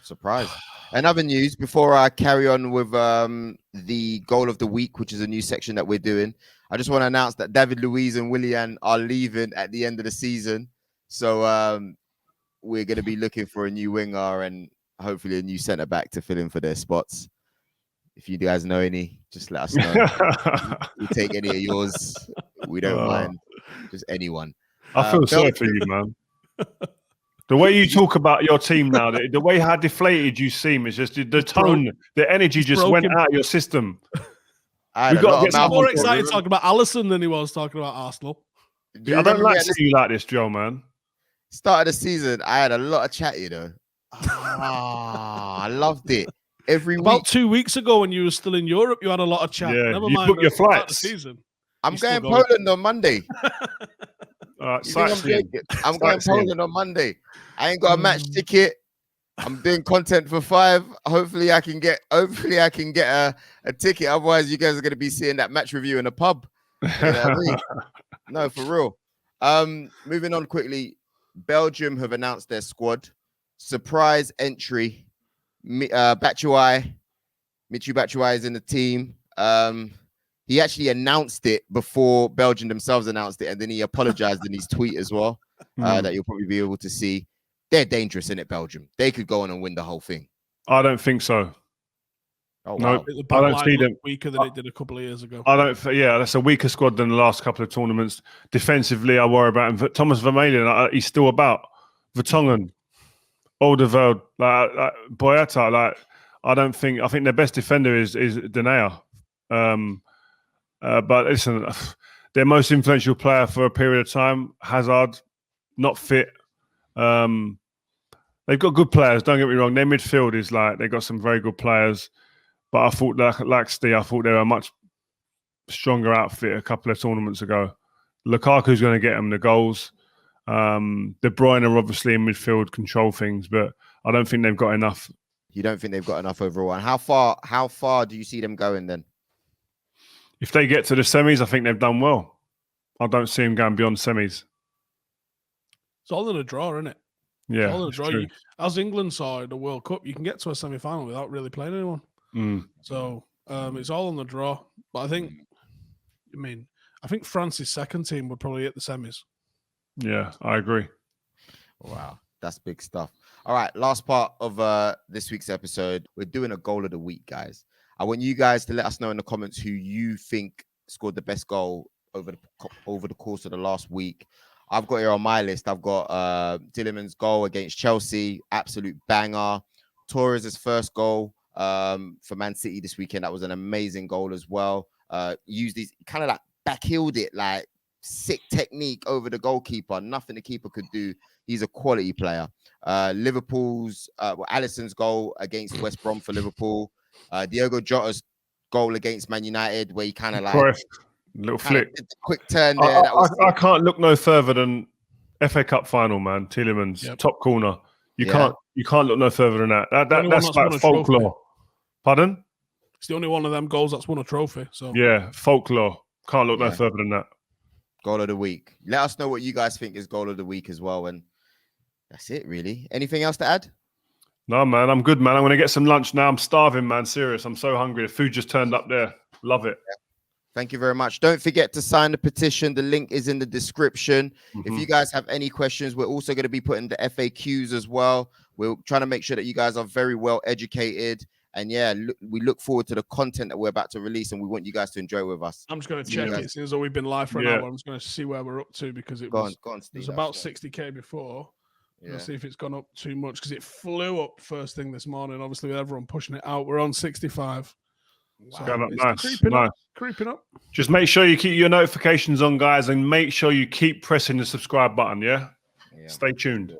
A: Surprise. And other news, before I carry on with the goal of the week, which is a new section that we're doing, I just want to announce that David Luiz and Willian are leaving at the end of the season. So we're going to be looking for a new winger and hopefully a new centre-back to fill in for their spots. If you guys know any, just let us know. We'll take any of yours. We don't mind. Just anyone.
B: I feel sorry for you, man. The way you talk about your team now, the way how deflated you seem, is just the tone, the energy just went out of your system.
A: He's
D: more excited talking about Alisson than he was talking about Arsenal.
B: I don't like seeing you like this, Joe, man.
A: Start of the season, I had a lot of chat, you know. I loved it.
D: About 2 weeks ago, when you were still in Europe, you had a lot of chat.
B: Yeah,
D: Never
B: you
D: mind
B: booked your flights.
D: Season.
A: I'm going Poland on Monday.
B: I'm
A: going Poland on Monday. I ain't got a match ticket. I'm doing content for 5. Hopefully, I can get a ticket. Otherwise, you guys are going to be seeing that match review in a pub. You know what I mean? No, for real. Moving on quickly. Belgium have announced their squad. Surprise entry. Michu Batshuayi is in the team. He actually announced it before Belgium themselves announced it, and then he apologized in his tweet as well. That you'll probably be able to see. They're dangerous, in it, Belgium. They could go on and win the whole thing.
B: I don't think so.
A: Oh, wow.
B: No, I don't see them
D: weaker than it did a couple of years ago.
B: Yeah, that's a weaker squad than the last couple of tournaments. Defensively, I worry about him. Thomas Vermaelen, he's still about. Vertonghen, Alderweireld, Boyata. I think their best defender is Denayer. But listen, their most influential player for a period of time, Hazard, not fit. They've got good players. Don't get me wrong. Their midfield is they've got some very good players. But I thought, like Steve, I thought they were a much stronger outfit a couple of tournaments ago. Lukaku's going to get them the goals. De Bruyne obviously in midfield control things, but I don't think they've got enough.
A: You don't think they've got enough overall? And how far do you see them going then?
B: If they get to the semis, I think they've done well. I don't see them going beyond semis.
D: It's all in a draw, isn't it?
B: Yeah,
D: it's all in a draw. As England saw in the World Cup, you can get to a semi-final without really playing anyone. So it's all on the draw. But I think France's second team would probably hit the semis.
B: Yeah, I agree.
A: Wow, that's big stuff. All right, last part of this week's episode. We're doing a goal of the week, guys. I want you guys to let us know in the comments who you think scored the best goal over the course of the last week. I've got here on my list. I've got Tielemans' goal against Chelsea, absolute banger. Torres' first goal for Man City this weekend. That was an amazing goal as well. Used these kind of backheeled it, sick technique over the goalkeeper. Nothing the keeper could do. He's a quality player. Liverpool's Alisson's goal against West Brom for Liverpool. Diogo Jota's goal against Man United, where he kind of
B: little flick,
A: quick turn there.
B: I can't look no further than FA Cup final, man. Tielemans, top corner. You can't look no further than that. That's like folklore. Pardon?
D: It's the only one of them goals that's won a trophy. So
B: yeah, folklore. Can't look no further than that.
A: Goal of the week. Let us know what you guys think is goal of the week as well. And that's it, really. Anything else to add?
B: No, man. I'm good, man. I'm going to get some lunch now. I'm starving, man. Serious. I'm so hungry. The food just turned up there. Love it.
A: Yeah. Thank you very much. Don't forget to sign the petition. The link is in the description. If you guys have any questions, we're also going to be putting the FAQs as well. We're trying to make sure that you guys are very well educated. And we look forward to the content that we're about to release, and we want you guys to enjoy with us.
D: I'm just going to check it. Since we've been live for an hour, I'm just going to see where we're up to, because it was about 60K before. Let's see if it's gone up too much, because it flew up first thing this morning. Obviously, with everyone pushing it out, we're on 65.
B: Wow. So up, nice.
D: Creeping up.
B: Just make sure you keep your notifications on, guys, and make sure you keep pressing the subscribe button. Yeah? Stay tuned.